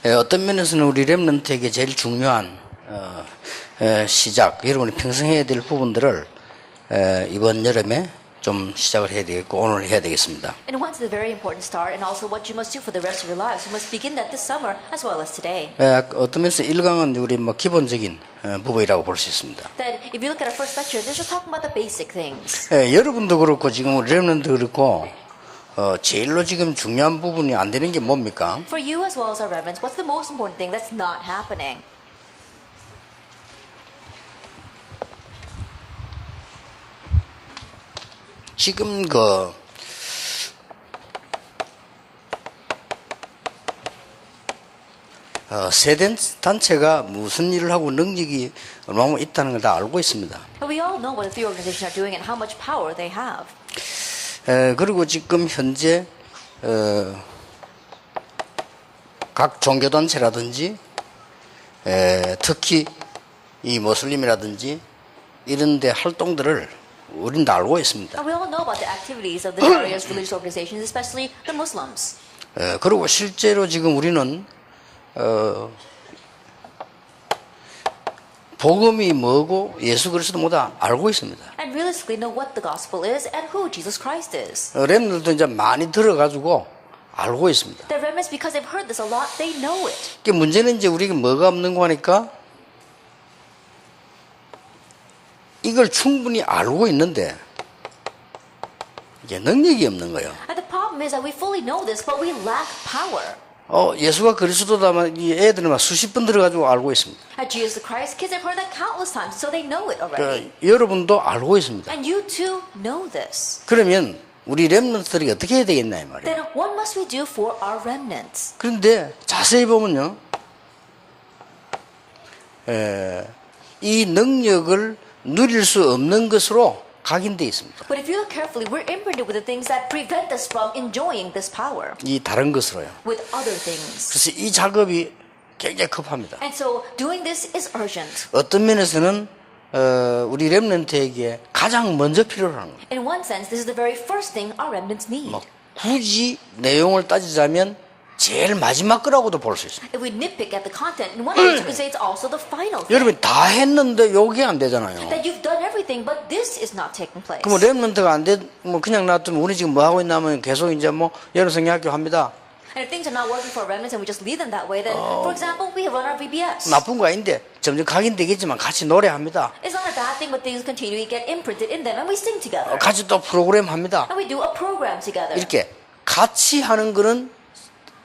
어떤 면에서는 우리 렘넌트에게 제일 중요한 시작, 여러분이 평생 해야 될 부분들을 이번 여름에 좀 시작을 해야 되겠고 오늘 해야 되겠습니다. And once the very important start, and also what you must do for the rest of your lives, you must begin that this summer as well as today. 어떤 면에서 1강은 우리 기본적인 부분이라고 볼 수 있습니다. That if you look at our first lecture, this is talking about the basic things. 여러분도 그렇고 지금 우리 렘넌트도 그렇고 제일로 지금 중요한 부분이 안 되는 게 뭡니까? For you as well as our reverends, what's the most important thing that's not happening? 지금 세대 단체가 무슨 일을 하고 능력이 얼마나 있다는 걸 다 알고 있습니다. But we all know what the three organizations are doing and how much power they have. 그리고 지금 현재 각 종교 단체라든지 특히 이 모슬림이라든지 이런 데 활동들을 우린 다 알고 있습니다. And we all know about the activities of the various religious organizations, especially the Muslims. 그리고 실제로 지금 우리는 복음이 뭐고 예수 그리스도 뭐다 알고 있습니다. And realistically know what the gospel is and who Jesus Christ is. 렘들도 이제 많이 들어가지고 알고 있습니다. The remnants, because they've heard this a lot, they know it. 그 문제는 이제 우리가 뭐가 없는 거 하니까 이걸 충분히 알고 있는데 이게 능력이 없는 거예요. And the problem is that we fully know this, but we lack power. 예수가 그리스도다만 이 애들은 막 수십 번 들어가지고 알고 있습니다. At Jesus Christ, kids have heard that countless times, so they know it already. 여러분도 알고 있습니다. And you too know this. 그러면 우리 렘넌트들이 어떻게 해야 되겠나 이 말이에요. Then what must we do for our remnants? 그런데 자세히 보면요, 이 능력을 누릴 수 없는 것으로 각인되어 있습니다. But if you look carefully, we're imprinted with the things that prevent us from enjoying this power. 이 다른 것으로요. With other things. 그래서 이 작업이 굉장히 급합니다. And so doing this is urgent. 어떤 면에서는 우리 렘넌트에게 가장 먼저 필요로 하는 거예요. In one sense, this is the very first thing our remnants need. 굳이 내용을 따지자면 제일 마지막 거라고도 볼 수 있어요. If we nitpick at the content, in one sense, you could say it's also the final thing. 여러분이 다 했는데 요게 안 되잖아요. That you've done everything, but this is not taking place. 그럼 렘넌트가 안 돼, 그냥 놔두면 우리 지금 뭐 하고 있냐면 계속 이제 여름성경학교 합니다. And if things are not working for our remnants and we just leave them that way, then, for example, we run our VBS. 나쁜 거 아닌데 점점 각인되겠지만 같이 노래합니다. It's not a bad thing, but things continue to get imprinted in them, and we sing together. 같이 또 프로그램 합니다. And we do a program together. 이렇게 같이 하는 거는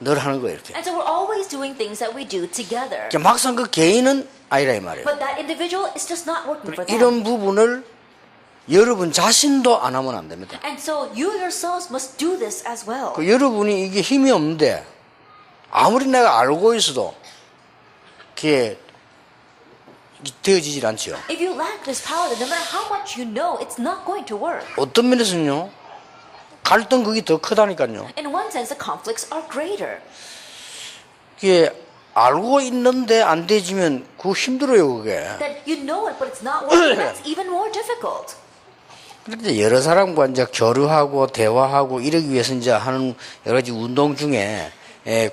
늘 하는 거예요. 이렇게. And so we're always doing things that we do together. 막상 그 개인은 아니라 이 말이에요. But that individual is just not working for them. 이런 부분을 여러분 자신도 안 하면 안 됩니다. And so you yourselves must do this as well. 여러분이 이게 힘이 없는데 아무리 내가 알고 있어도 그게 되어지질 않죠. If you lack this power, then no matter how much you know, it's not going to work. 어떤 면에서는요, 갈등 그게 더 크다니까요. In one sense, the conflicts are greater. 그게 알고 있는데 안 되지면 그거 힘들어요, 그게. That you know it, but it's not working. That's even more difficult. 그런데 여러 사람과 이제 교류하고 대화하고 이러기 위해서 이제 하는 여러 가지 운동 중에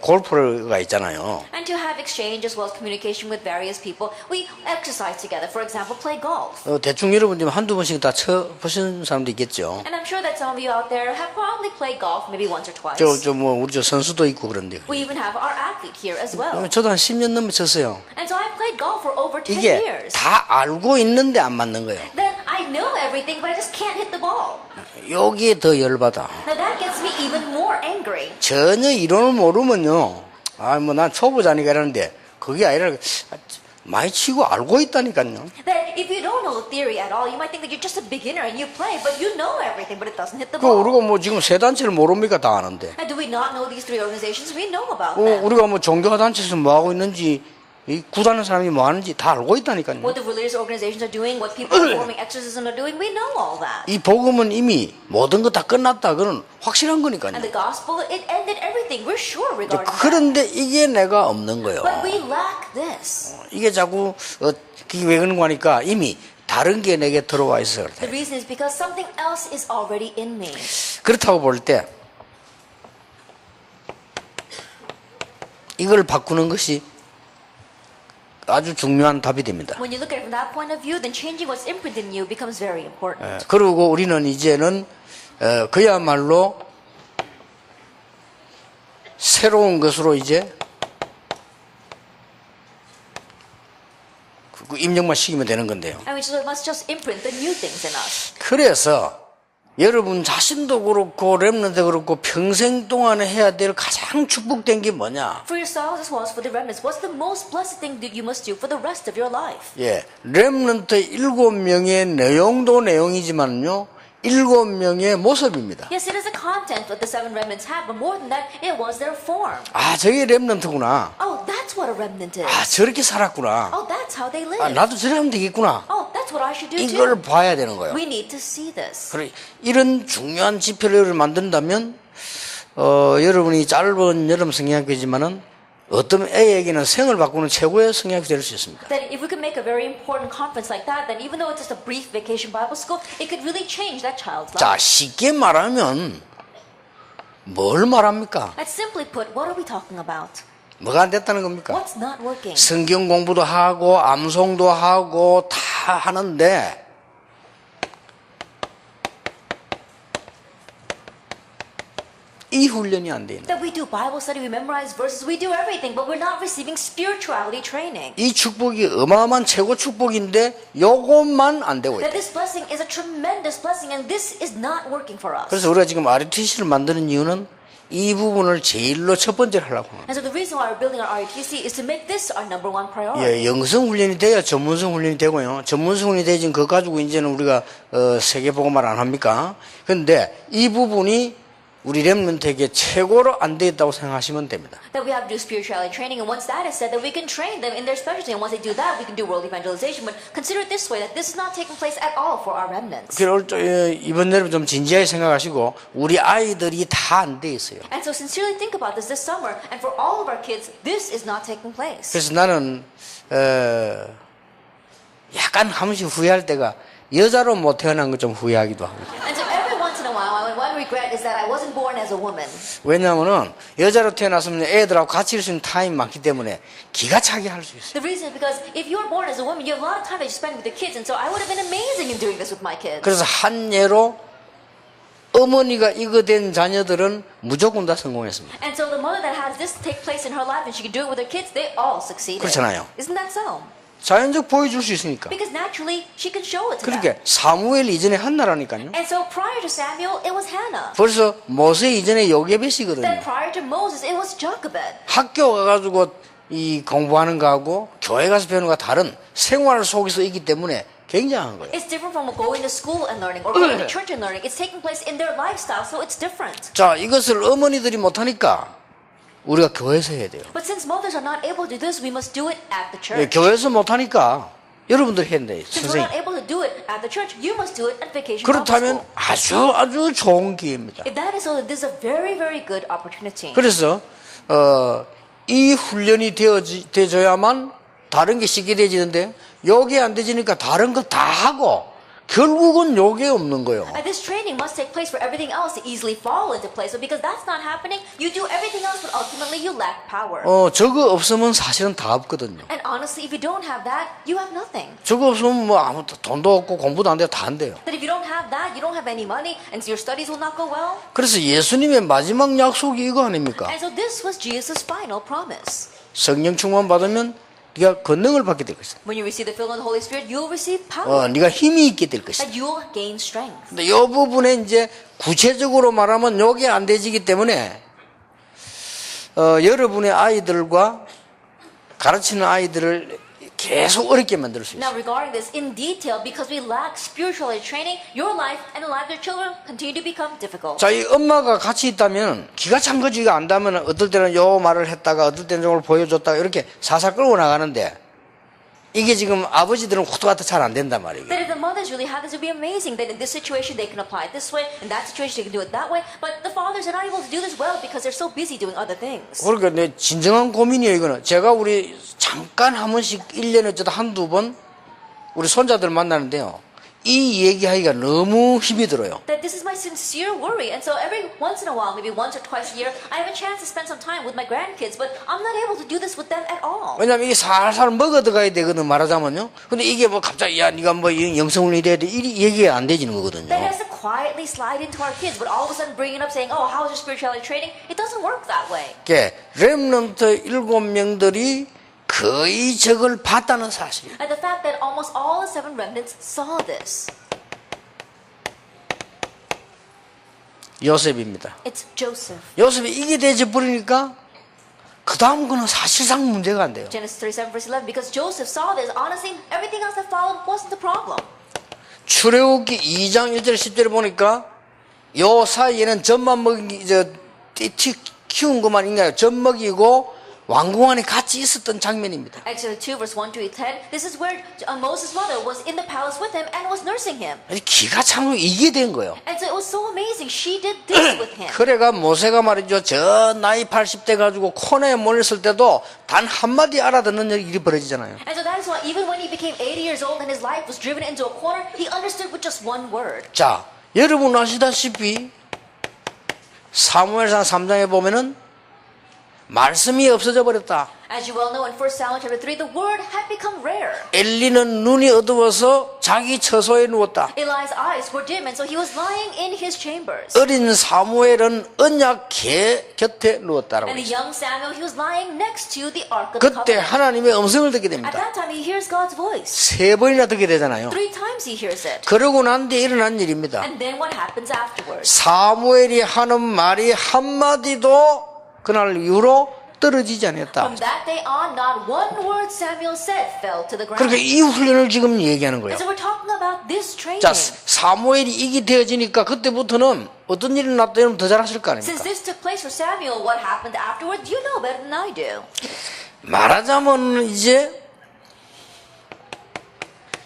골프가 있잖아요. And to have exchange as well as communication with various people, we exercise together. For example, play golf. 대충 여러분들 한두 번씩 다 쳐보신 사람도 있겠죠. And I'm sure that some of you out there have probably played golf maybe once or twice. 우리 선수도 있고 그런데. We even have our athlete here as well. 저도 한 10년 넘게 쳤어요. And so I've played golf for over 10 이게 years. 다 알고 있는데 안 맞는 거예요. Then I know everything, but I just can't hit the ball. 여기에 더 열받아. Now that gets me even more angry. 전혀 이론을 모르면요. 난 초보자니까 이러는데 그게 아니라 많이 치고 알고 있다니까요. That if you don't know the theory at all, you might think that you're just a beginner and you play, but you know everything, but it doesn't hit the 그 ball. 우리가 지금 세 단체를 모릅니까? 다 아는데. And do we not know these three organizations? We know about them. 우리가 종교화 단체에서 뭐 하고 있는지 이 구다는 사람이 뭐 하는지 다 알고 있다니까요. What the religious organizations are doing, what people performing exorcism are doing, we know all that. 이 복음은 이미 모든 거 다 끝났다. 그건 확실한 거니까요. And the gospel, it ended everything. We're sure regarding that. 그런데 이게 내가 없는 거예요. But we lack this. 이게 자꾸 그게 왜 그런 거 하니까 이미 다른 게 내게 들어와 있어요. The reason is because something else is already in me. 그렇다고 볼 때 이걸 바꾸는 것이 아주 중요한 답이 됩니다. When you look at it from that point of view, then changing what's imprinted in you becomes very important. 그리고 우리는 이제는 그야말로 새로운 것으로 이제 입력만 시키면 되는 건데요. And we must just imprint the new things in us. 그래서 여러분 자신도 그렇고 렘넌트도 그렇고 평생 동안에 해야 될 가장 축복된 게 뭐냐? For yourselves as well as for the remnants, what's the most blessed thing that you must do for the rest of your life? 예, 렘넌트 7명의 내용도 내용이지만요, 7명의 모습입니다. Yes, it is the content that the 7 remnants had, but more than that, it was their form. 아, 저게 렘넌트구나. Oh, that's what a remnant is. 아, 저렇게 살았구나. Oh, that's how they live. 아, 나도 저렇게 하면 되겠구나. Oh, that's what I should do too. 이걸 봐야 되는 거예요. We need to see this. 그래, 이런 중요한 지표를 만든다면 여러분이 짧은 여름 성경학교지만은 어떤 애에게는 생을 바꾸는 최고의 성경학이 될 수 있습니다. That if we could make a very important conference like that, then even though it's just a brief vacation Bible school, it could really change that child's life. 자, 쉽게 말하면 뭘 말합니까? And simply put, what are we talking about? 뭐가 안 됐다는 겁니까? What's not working? 성경 공부도 하고 암송도 하고 다 하는데 이 훈련이 안 돼 있는. That we do Bible study, we memorize verses, we do everything, but we're not receiving spirituality training. 이 축복이 어마어마한 최고 축복인데 요것만 안 되고 있다. That this blessing is a tremendous blessing, and this is not working for us. 그래서 우리가 지금 RUTC를 만드는 이유는 이 부분을 제일로 첫 번째로 하려고 합니다. And so the reason why we're building our RUTC is to make this our number one priority. 예, 영성 훈련이 돼야 전문성 훈련이 되고요. 전문성 훈련이 되지 그거 가지고 이제는 우리가 세계보고말 안 합니까? 그런데 이 부분이 우리 렘넌트에게 최고로 안 돼 있다고 생각하시면 됩니다. That we have to do spirituality training, and once that is said, that we can train them in their specialty, and once they do that, we can do world evangelization. But consider it this way, that this is not taking place at all for our remnants. 이번 여름 좀 진지하게 생각하시고 우리 아이들이 다 안 돼 있어요. And so sincerely think about this summer, and for all of our kids, this is not taking place. 그래서 나는 약간 한 번씩 후회할 때가 여자로 못 태어난 거 좀 후회하기도 하고. And so every once in a while, one regret is that I wasn't born as a woman. 왜냐하면은 여자로 태어났으면 애들하고 같이 있을 수 있는 타임이 많기 때문에 기가 차게 할 수 있어요. The reason is because if you were born as a woman, you have a lot of time that you spend with the kids, and so I would have been amazing in doing this with my kids. 그래서 한 예로 어머니가 이거 된 자녀들은 무조건 다 성공했습니다. And so the mother that has this take place in her life, and she can do it with her kids, they all succeeded. 그렇잖아요. Isn't that so? 자연적 보여줄 수 있으니까. Because naturally, she can show it to them. 그러니까 사무엘 이전에 한나라니까요. And so prior to Samuel, it was Hannah. 벌써 모세 이전에 Then 요게벳이거든요. prior to Moses, it was Jochebed. 학교 가가지고 이 공부하는 거하고 교회 가서 배우는 거와 다른 생활 속에서 있기 때문에 굉장한 거예요. It's different from going to school and learning or going to church and learning. It's taking place in their lifestyle, so it's different. 자, 이것을 어머니들이 못하니까 우리가 교회에서 해야 돼요. But since mothers are not able to do this, we must do it at the 예, church. 교회에서 못하니까 여러분들이 해야 돼요. Since we're 선생님. not able to do it at the church, you must do it at Vacation Bible 그렇다면 School. 아주 좋은 기회입니다. If that is so, this is a very, very good opportunity. 그래서 이 훈련이 되어져야만 다른 게 쉽게 되지는데 요게 안 되지니까 다른 거 다 하고 결국은 요게 없는 거예요. And this training must take place for everything else to easily fall into place. So because that's not happening, you do everything else, but ultimately you lack power. 저거 없으면 사실은 다 없거든요. And honestly, if you don't have that, you have nothing. 저거 없으면 뭐 아무 돈도 없고 공부도 안 돼요. 다 안 돼요. That if you don't have that, you don't have any money, and so your studies will not go well. 그래서 예수님의 마지막 약속이 이거 아닙니까? And so this was Jesus' final promise. 성령 충만 받으면 네가 권능을 받게 될 것이다. When you receive the filling of the Holy Spirit, you will receive power. 네가 힘이 있게 될 것이다. That you will gain strength. 근데 이 부분에 이제 구체적으로 말하면 요게 안 되지기 때문에 여러분의 아이들과 가르치는 아이들을 계속 어렵게 만들 수 Now 있어요. regarding this in detail, because we lack spirituality training, your life and the life of your children continue to become difficult. 자, 이 엄마가 같이 있다면 기가 찬 거지. 이거 안다면 어떨 때는 요 말을 했다가 어떨 때는 저걸 보여줬다가 이렇게 살살 끌고 나가는데 이게 지금 아버지들은 호두가도 잘 안 된단 말이에요. That if the mothers really have this, it would be amazing that in this situation they can apply it this way, in that situation they can do it that way, but the fathers are not able to do this well because they're so busy doing other things. 그러니까 내 진정한 고민이에요, 이거는. 제가 우리 잠깐 한 번씩 1년에 어쩌다 한두 번 우리 손자들 만나는데요. 이 얘기하기가 너무 힘이 들어요. That this is my sincere worry. And so every once in a while, maybe once or twice a year, I have a chance to spend some time with my grandkids, but I'm not able to do this with them at all. 왜냐면 이게 살살 먹어 들어가야 되거든, 말하자면요. 근데 이게 뭐 갑자기, 야, 네가 뭐 영성훈련이 돼야 돼. 이 얘기가 안 되지는 거거든요. That has to quietly slide into our kids, but all of a sudden bring it up saying, oh, how is your spirituality training? It doesn't work that way. 렘넌트 7명들이 거의 저걸 봤다는 사실. And the fact that almost all the 7 remnants saw this. 요셉입니다. It's Joseph. 요셉이 이게 되져 버리니까 그 다음 거는 사실상 문제가 안 돼요. Genesis 37 verse 11. Because Joseph saw this, honestly, everything else that followed wasn't the problem. 출애굽기 2장 1절 10절에 보니까 요 사이에는 젖만 먹이 키운 것만 있나요? 젖 먹이고 왕궁 안에 같이 있었던 장면입니다. Exodus 2 verse 1 to 10. This is where Moses' mother was in the palace with him and was nursing him. 기가 차고 이게 된 거예요. And so it was so amazing. She did this with him. 그래가 모세가 말이죠. 저 나이 80대 가지고 코너에 몰렸을 때도 단 한마디 알아듣는 일이 벌어지잖아요. And so that is why even when he became 80 years old and his life was driven into a corner, he understood with just one word. 자, 여러분 아시다시피 사무엘상 3장에 보면은 말씀이 없어져 버렸다. As you well know, in 1 Samuel chapter 3, the word had become rare. 엘리는 눈이 어두워서 자기 처소에 누웠다. Eli's eyes were dim, and so he was lying in his chambers. 어린 사무엘은 언약 곁에 누웠다라고 And the 했어요. young Samuel, he was lying next to the Ark of the 그때 Covenant. 하나님의 음성을 듣게 At 됩니다. that time, he hears God's voice. 3번이나 듣게 되잖아요. 3 times he hears it. 그러고 난 뒤에 일어난 일입니다. And then what happens afterwards? 사무엘이 하는 말이 한마디도 그날 이후로 떨어지지 않았다. From that day on, not one word Samuel said fell to the ground. 그러니까 이 훈련을 지금 얘기하는 거예요. And so we're talking about this training. 자, 사무엘이 이기 되어지니까 그때부터는 어떤 일이 났다면 더 잘하실 거 Since 아닙니까? this took place for Samuel, what happened afterwards, you know better than I do. 말하자면 이제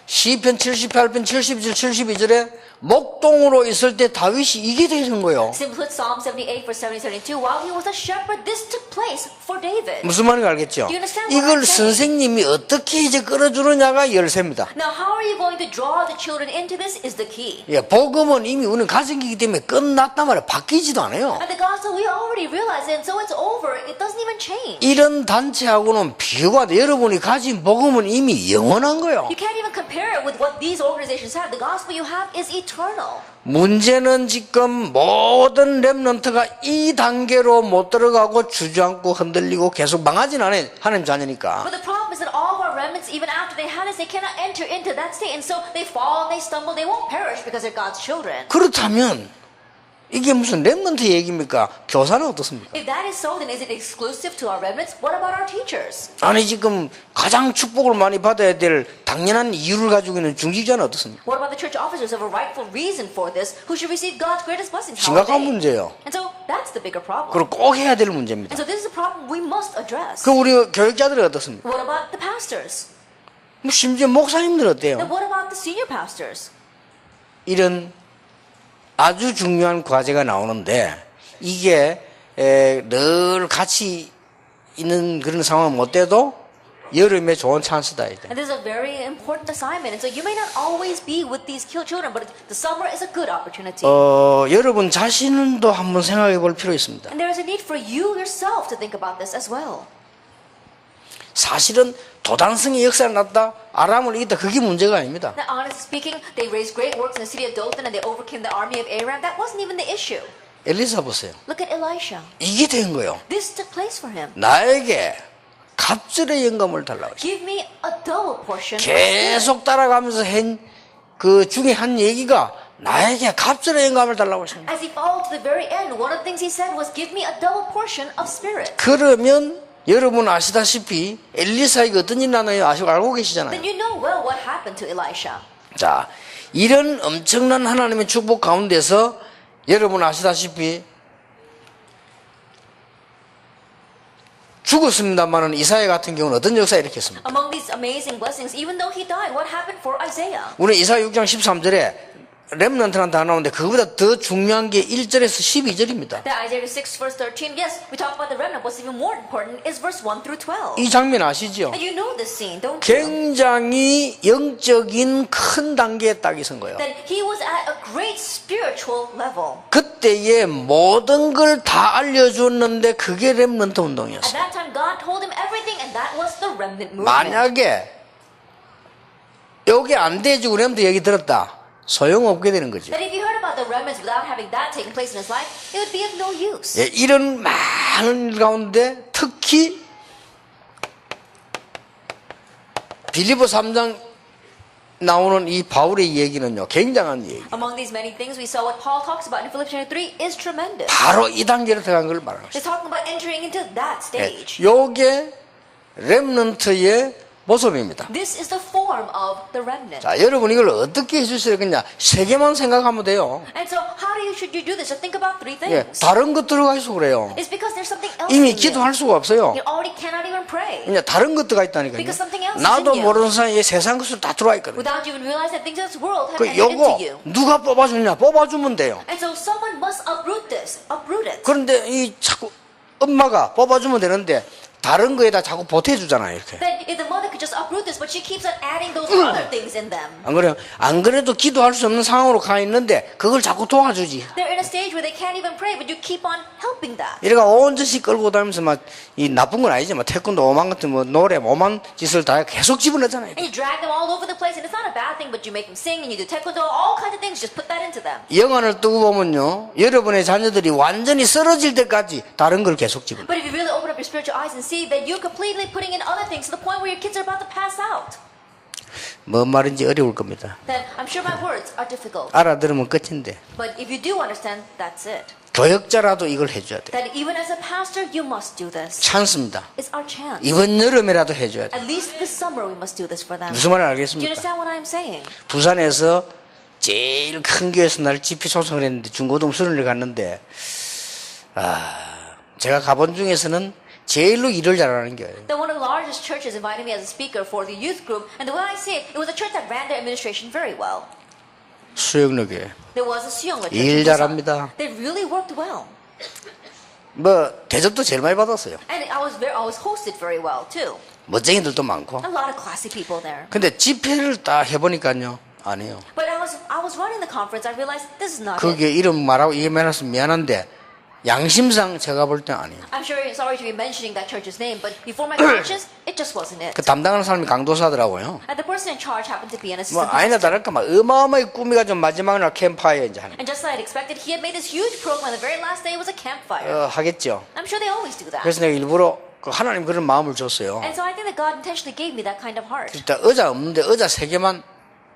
시편 78편 70절 72절에 목동으로 있을 때 다윗이 이게 되는 거예요. Simply put, Psalm 78 verse 70, 72, while he was a shepherd, this took place for David. 무슨 말인지 알겠죠? Do you understand what 이걸 I'm saying? 선생님이 어떻게 이제 끌어주느냐가 열쇠입니다. Now, how are you going to draw the children into this is the key. 예, 복음은 이미 우리는 가정이기 때문에 끝났단 말이에요. 바뀌지도 않아요. And the gospel, we already realize it, and so it's over. It doesn't even change. 이런 단체하고는 비교가 돼. 여러분이 가진 복음은 이미 영원한 거예요. You can't even compare it with what these organizations have. The gospel you have is eternal. 문제는 지금 모든 렘넌트가 이 단계로 못 들어가고 주저앉고 흔들리고 계속 망하진 않아요. 하나님 자녀니까. But the problem is that all of our remnants, even after they had this, they cannot enter into that state. And so they fall, they stumble, they won't perish because they're God's children. 그렇다면 이게 무슨 렘넌트 얘기입니까? 교사는 어떻습니까? If that is so, then is it exclusive to our remnants? What about our teachers? 아니 지금 가장 축복을 많이 받아야 될 당연한 이유를 가지고 있는 중직자는 어떻습니까? What about the church officers who have a rightful reason for this, who should receive God's greatest blessings? How are 심각한 they? 문제예요. And so that's the bigger problem. 그리고 꼭 해야 될 문제입니다. And so this is a problem we must address. 그 우리 교육자들은 어떻습니까? What about the pastors? 뭐 심지어 목사님들 Then 어때요? what about the senior pastors? 이런 아주 중요한 과제가 나오는데 이게 늘 같이 있는 그런 상황은 못 돼도 여름에 좋은 찬스다 이제. And this is a very important assignment. And so you may not always be with these children, but the summer is a good opportunity. 여러분 자신도 한번 생각해 볼 필요 있습니다. And there is a need for you yourself to think about this as well. 사실은 도단성의 역사를 났다, 아람을 이겼다, 그게 문제가 아닙니다. Now, honestly speaking, they raised great works in the city of Dothan and they overcame the army of Aram. That wasn't even the issue. 엘리사 보세요. Look at Elisha. 이게 된 거예요. This took place for him. 나에게 갑절의 영감을 달라고. Give me a double portion. of spirit. 계속 따라가면서 한 그 중에 한 얘기가 나에게 갑절의 영감을 달라고 하십니다. As he followed to the very end, one of the things he said was, give me a double portion of spirit. 그러면 여러분 아시다시피 엘리사에게 어떤 일이 나나요? 알고 계시잖아요. Then you know well what happened to Elisha. 자, 이런 엄청난 하나님의 축복 가운데서 여러분 아시다시피 죽었습니다만은 이사야 같은 경우는 어떤 역사를 일으켰습니까? Among these amazing blessings, even though he died, what happened for Isaiah? 우리 이사야 6장 13절에 렘넌트란 단어 나오는데 그거보다 더 중요한 게 1절에서 12절입니다. That Isaiah 6 verse 13, yes, we talk about the remnant. What's even more important is verse 1 through 12. 이 장면 아시죠? And you know this scene, don't you? 굉장히 영적인 큰 단계에 딱 있은 거예요. That he was at a great spiritual level. 그때에 모든 걸 다 알려줬는데 그게 렘넌트 At 운동이었어요. that time, God told him everything, and that was the remnant movement. 만약에 여기 안 돼지고 렘넌트 얘기 들었다. 소용없게 되는 거죠. That if you heard about the remnants without having that taking place in his life, it would be of no use. 예, 이런 많은 일 가운데 특히 빌립보 3장 나오는 이 바울의 얘기는요, 굉장한 얘기. Among these many things, we saw what Paul talks about in Philippians 3 is tremendous. 바로 이 단계로 들어간 걸 말하는 He's 것이죠. talking about entering into that stage. 요게 렘넌트의 모습입니다. This is the form of the remnant. 자, 여러분 이걸 어떻게 해주셔야 되겠냐? 세 개만 생각하면 돼요. And so, should you do this? So think about three 예, things. 다른 것 들어가 있어 그래요. It's because there's something else 이미 in you. 기도할 수가 없어요. You already cannot even pray. 그냥 다른 것들가 있다니까요. Because something else is 나도 in you. 모르는 사이에 세상 것으로 다 들어와 있거든요. Without you even realizing that things in this world have 그 entered into 요거 you. 누가 뽑아주냐? 뽑아주면 돼요. And so someone must uproot this, uproot it. 그런데 이 자꾸 엄마가 뽑아주면 되는데 다른 거에다 자꾸 보태주잖아요. 이렇게. Then if the mother could just uproot this, but she keeps on adding those other things in them. 안 그래요? 안 그래도 기도할 수 없는 상황으로 가 있는데 그걸 자꾸 도와주지. They're in a stage where they can't even pray, but you keep on helping that. 이래가 온 짓이 끌고 다니면서 막 이 나쁜 건 아니지. 막 태권도 오만 같은 뭐 노래 오만 짓을 다 계속 집어넣잖아요. And you drag them all over the place, and it's not a bad thing, but you make them sing, and you do taekwondo, all kinds of things, just put that into them. 영안을 뜨고 보면요, 여러분의 자녀들이 완전히 쓰러질 때까지 다른 걸 계속 집어넣어요. But if you really open up your spiritual eyes and see that you're completely putting in other things to the point where your kids are about to pass out, 뭔 말인지 어려울 겁니다. then I'm sure my words are difficult. 알아들으면 끝인데 But if you do understand, that's it. 교역자라도 이걸 해줘야 돼요. That even as a pastor, you must do this. 찬스입니다. It's our chance. 이번 여름에라도 해줘야 돼요. At least this summer, we must do this for them. 무슨 말인지 Do you 알겠습니까? understand what I'm saying? 부산에서 제일 큰 교회에서 날 집회 초청을 했는데 중고등 수련을 갔는데 제가 가본 중에서는 제일로 일을 잘하는 교회예요. That one of the largest churches invited me as a speaker for the youth group, and the way I see it, it was a church that ran their administration very well. 수영로 교회. There was a Seongla church. 일 in Busan. 잘합니다. They really worked well, 뭐 대접도 제일 많이 받았어요. and I was hosted very well too. 멋쟁이들도 많고. A lot of classy people there. 근데 집회를 딱 해보니까요, 안 해요. But I was running the conference. I realized this is not it. 그게 이름 말하고 이게 말해서 미안한데 양심상 제가 볼 땐 아니에요. I'm sure sorry to be mentioning that church's name, but before my conscience, it just wasn't it. 그 담당하는 사람이 강도사더라고요. And the person in charge happened to be an 뭐 assistant 아니나 pastor. 다를까 막 어마어마하게 꾸미가지고 마지막 날 캠파이어 이제 하는 And just like I expected, he had made this huge program. The very last day was a campfire. 하겠죠. I'm sure they always do that. 그래서 내가 일부러 그 하나님 그런 마음을 줬어요. And so I think that God intentionally gave me that kind of heart. 일단 의자 없는데 의자 3개만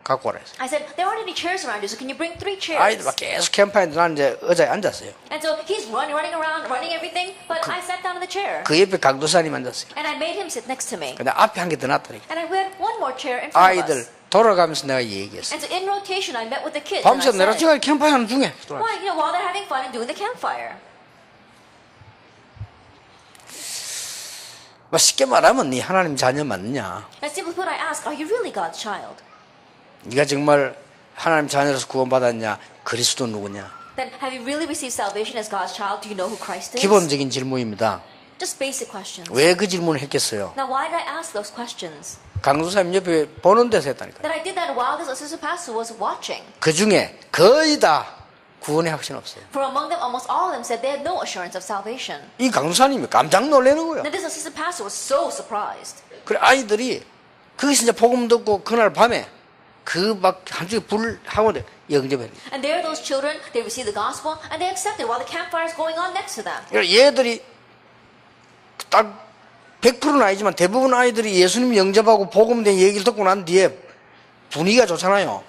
갖고 오라 했어요. I said, there aren't any chairs around you, so can you bring 3 chairs? 아이들 막 계속 캠파이어인데 나는 이제 의자에 앉았어요. And so he's running around, running everything, but I sat down in the chair. 그 옆에 강도사님 앉았어요. And I made him sit next to me. 근데 앞에 한 개 더 놨더니 And I had one more chair in front of 아이들 us. 돌아가면서 내가 얘기했어요. And so in rotation, I met with the kids. And 밤새 I 내가 said, 지금 캠파이어 하는 중에 why, while they're having fun and doing the campfire. 뭐 쉽게 말하면 네 하나님 자녀 맞느냐? And simply put, I asked, are you really God's child? 네가 정말 하나님 자녀로서 구원받았냐? 그리스도 누구냐? Then have you really received salvation as God's child? Do you know who Christ is? 기본적인 질문입니다. Just basic questions. 왜 그 질문을 했겠어요? Now, why did I ask those questions? 강도사님 옆에 보는 데서 했다니까요. That I did that while this assistant pastor was watching. 그 중에 거의 다 구원의 확신 없어요. For among them, almost all of them said they had no assurance of salvation. 이 강도사님이 깜짝 놀라는 거예요. Now, this assistant pastor was so surprised. 그래 아이들이 거기서 이제 복음 듣고 그날 밤에 그 막 한쪽에 불 하고 영접해. And there, those children, they received the gospel and they accepted while the campfire is going on next to them. 얘들이 딱 100%는 아니지만 대부분 아이들이 예수님 영접하고 복음된 얘기를 듣고 난 뒤에 분위기가 좋잖아요.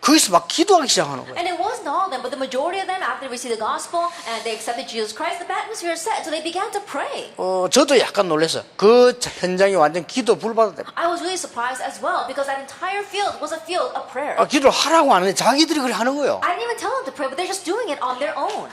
거기서 막 기도하기 시작하는 거예요. And it wasn't all of them, but the majority of them, after they received the gospel and they accepted Jesus Christ, the atmosphere set, so they began to pray. 저도 약간 놀랐어요. 그 현장이 완전 기도 불받았대요. I was really surprised as well because that entire field was a field of prayer. 기도를 하라고 하는데 자기들이 그래 하는 거예요. I didn't even tell them to pray, but they're just doing it on their own.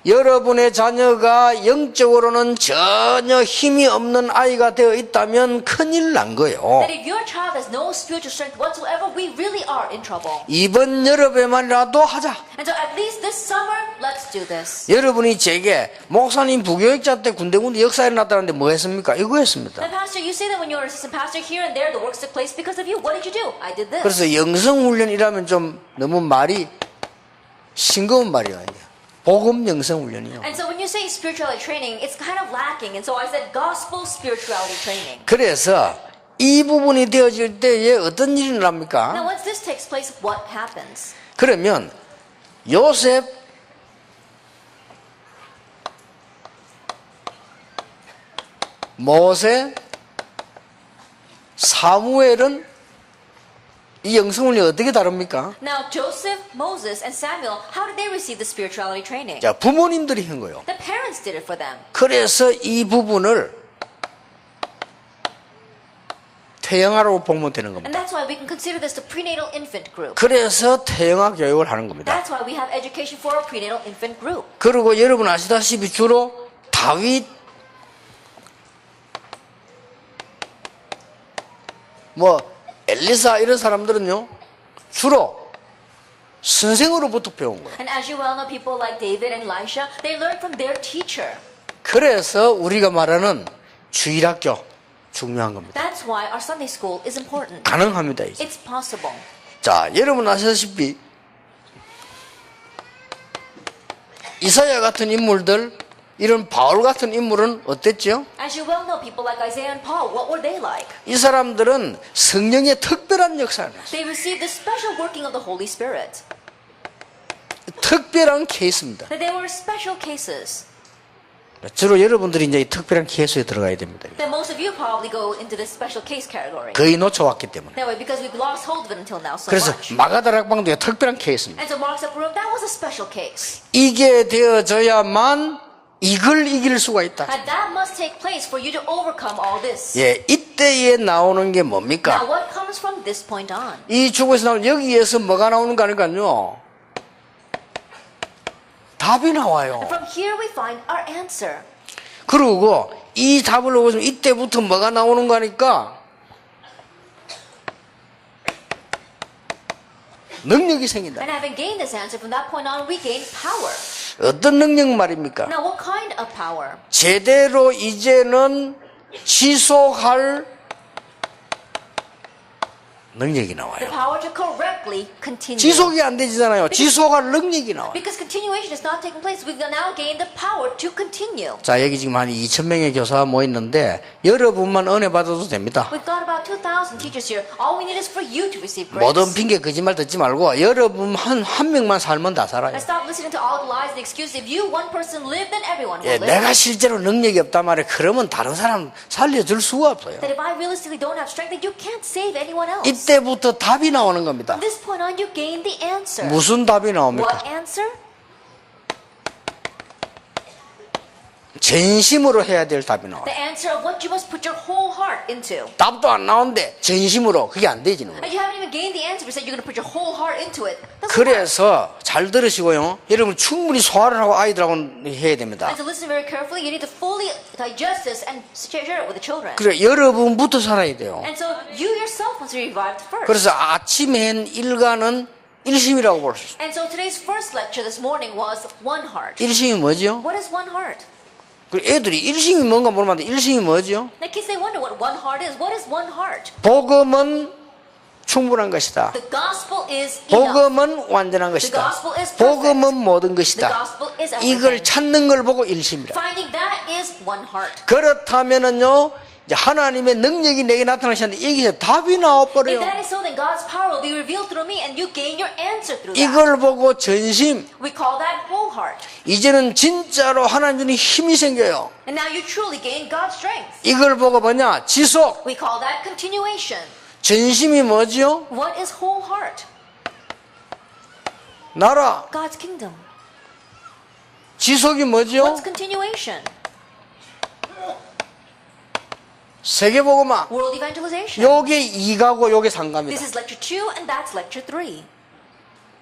여러분의 자녀가 영적으로는 전혀 힘이 없는 아이가 되어 있다면 큰일 난 거예요. That if your child has no spiritual strength whatsoever, we really are in trouble. 이번 여름에만이라도 하자. And so at least this summer, let's do this. 여러분이 제게 목사님 부교육자 때 군데군데 역사 일어났다는데 뭐 했습니까? 이거 했습니다. And pastor, you say that when you were assistant pastor here and there, the works took place because of you. What did you do? I did this. 그래서 영성훈련이라면 좀 너무 말이 싱거운 말이에요. 복음 영성훈련이요. And so when you say spirituality training, it's kind of lacking. And so I said gospel spirituality training. 그래서 이 부분이 되어질 때에 어떤 일이 Now 일어납니까? once this takes place, what happens? 그러면 요셉 모세 사무엘은 이 영성훈련이 어떻게 다릅니까? Now Joseph, Moses, and Samuel, how did they receive the spirituality training? 자, 부모님들이 한 거예요. The parents did it for them. 그래서 이 부분을 태영아로 보면 되는 겁니다. And that's why we can consider this the prenatal infant group. 그래서 태영아 교육을 하는 겁니다. That's why we have education for a prenatal infant group. 그리고 여러분 아시다시피 주로 다윗 엘리사 이런 사람들은요 주로 선생으로부터 배운 거예요. And as you well know, people like David and Elisha, they learned from their teacher. 그래서 우리가 말하는 주일학교 중요한 겁니다. That's why our Sunday school is important. 가능합니다. 이제. It's possible. 자, 여러분 아시다시피 이사야 같은 인물들, 이런 바울 같은 인물은 어땠죠? As you well know, people like Isaiah and Paul, what were they like? 이 사람들은 성령의 특별한 역사를 했어요. They received the special working of the Holy Spirit. 특별한 케이스입니다. That they were special cases. 주로 여러분들이 이제 이 특별한 케이스에 들어가야 됩니다. That most of you probably go into this special case category. 거의 놓쳐왔기 때문에. That way, because we've lost hold of it until now so 그래서 much. 마가다락방도 특별한 케이스입니다. And so Mark's upper room, that was a special case. 이게 되어져야만 이걸 이길 수가 있다. And that must take place for you to overcome all this. 예, 이때에 나오는 게 Now, 뭡니까? what comes from this point on? 이 주고에서 나오는 여기에서 뭐가 나오는 거 아닐까요? 답이 나와요. From here we find our answer. 그리고 이 답을 보고 있으면 이때부터 뭐가 나오는 거니까 능력이 생긴다. And having gained this answer, from that point on, we gain power. 어떤 능력 말입니까? Now, what kind of power? 제대로 이제는 지속할 능력이 나와요. The power to correctly continue. 지속이 안 되잖아요. 지속할 능력이 나와요. Because continuation is not taking place, we've now gained the power to continue. 자, 여기 지금 한 2,000명의 교사가 모였는데 여러분만 은혜 받아도 됩니다. We've got about 2,000 teachers here. All we need is for you to receive grace. 모든 핑계 거짓말 듣지 말고 여러분 한 명만 살면 다 살아요. And stop listening to all the lies and excuses. If you, one person, live, then everyone 예, will live. 내가 실제로 능력이 없단 말이에요. 그러면 다른 사람 살려줄 수가 없어요. That if I realistically don't have strength, then you can't save anyone else. 이때부터 답이 나오는 겁니다. From this point on, you gain the answer. 무슨 답이 나옵니까? What answer? 전심으로 해야 될 답이 나와요. The answer of what you must put your whole heart into. 답도 안 나오는데 전심으로 그게 안 되지는 거예요. And you haven't even gained the answer. You said you're going to put your whole heart into it. Doesn't work. 그래서 잘 들으시고요. 여러분 충분히 소화를 하고 아이들하고 해야 됩니다. And to listen very carefully, you need to fully digest this and share it with the children. 그래 여러분부터 살아야 돼요. And so you yourself must be revived first. 그래서 아침에 한 일과는 일심이라고 볼 수 있어요. And so today's first lecture this morning was one heart. 일심이 뭐죠? What is one heart? 그 애들이 일심이 뭔가 모르는데 일심이 뭐죠? Now kids, they wonder what one heart is. What is one heart? 복음은 충분한 것이다. The gospel is enough. 복음은 완전한 The 것이다. gospel is perfect. 복음은 모든 The 것이다. gospel is 이걸 everything. 찾는 걸 보고 일심이라. Finding that is one heart. 그렇다면은요, 이제 하나님의 능력이 내게 나타나시는데 여기서 답이 If 나와버려요. that is so, then God's power will be revealed through me and you gain your answer through that. 이걸 보고 전심, We call that whole heart. 이제는 진짜로 하나님 주는 힘이 생겨요. And now you truly gain God's strength. 이걸 보고 뭐냐? 지속. We call that continuation. 전심이 뭐죠? What is whole heart? 나라. God's kingdom. 지속이 뭐죠? What's continuation? 세계복음화. World evangelization. 요게 2가고 요게 This 3가입니다. is lecture 2 and that's lecture 3.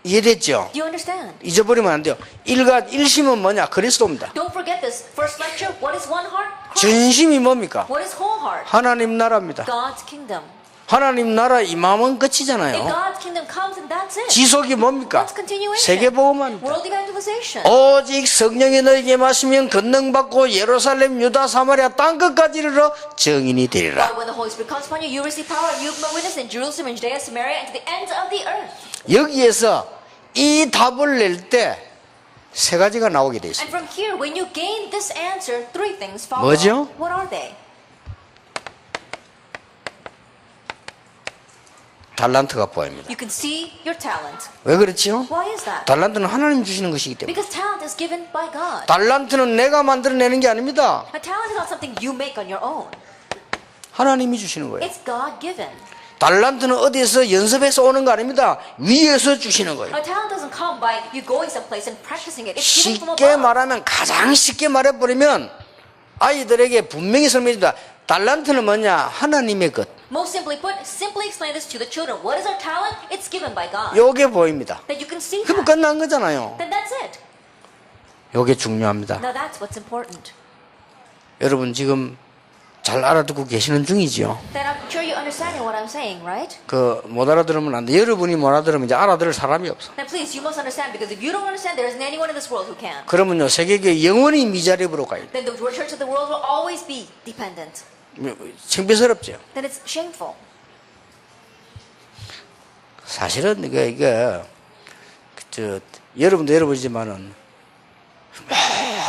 이해됐죠? Do you understand? 잊어버리면 안 돼요. 일심은 뭐냐? 그리스도입니다. Don't forget this. First lecture, what is one heart? Christ. 전심이 뭡니까? What is whole heart? 하나님 나라입니다. God's kingdom. 하나님 나라 임하면 If 끝이잖아요. God's kingdom comes, and that's it. 지속이 뭡니까? What's continuation? 세계복음입니다. World evangelization. 오직 성령이 너에게 마시면 권능받고 예루살렘, 유다, 사마리아 땅끝까지 이르러 증인이 되리라. But when the Holy Spirit comes upon you, you receive power. You become a witness in Jerusalem, in Judea, Samaria, and to the ends of the earth. 여기에서 이 답을 낼 때 세 가지가 나오게 돼 있습니다. And from here, when you gain this answer, three things follow. 뭐죠? What are they? 달란트가 보입니다. You can see your talent. 왜 그렇지요? Why is that? 달란트는 하나님 주시는 것이기 때문에. Because talent is given by God. 달란트는 내가 만들어내는 게 아닙니다. A talent is not something you make on your own. 하나님이 주시는 거예요. It's God given. 달란트는 어디에서 연습해서 오는 거 아닙니다. 위에서 주시는 거예요. A talent doesn't come by you going someplace and practicing it. It's given from 쉽게 above. 말하면 가장 쉽게 말해버리면 아이들에게 분명히 설명해줍니다. 달란트는 뭐냐? 하나님의 것. Most simply put, simply explain this to the children. What is our talent? It's given by God. 요게 보입니다. That you can see 그럼 that. 끝난 거잖아요. Then that's it. 요게 중요합니다. Now that's what's important. 여러분 지금 잘 알아듣고 계시는 중이지요. Then I'm sure you're understanding what I'm saying, right? 그 못 알아들으면 안 돼. 여러분이 못 알아들으면 이제 알아들을 사람이 없어. Then please, you must understand, because if you don't understand, there isn't anyone in this world who can. 그러면요 세계교회 영원히 미자립으로 가요. Then the church of the world will always be dependent. 창피스럽죠. Then it's shameful. 사실은 이게 여러분도 여러분이지만은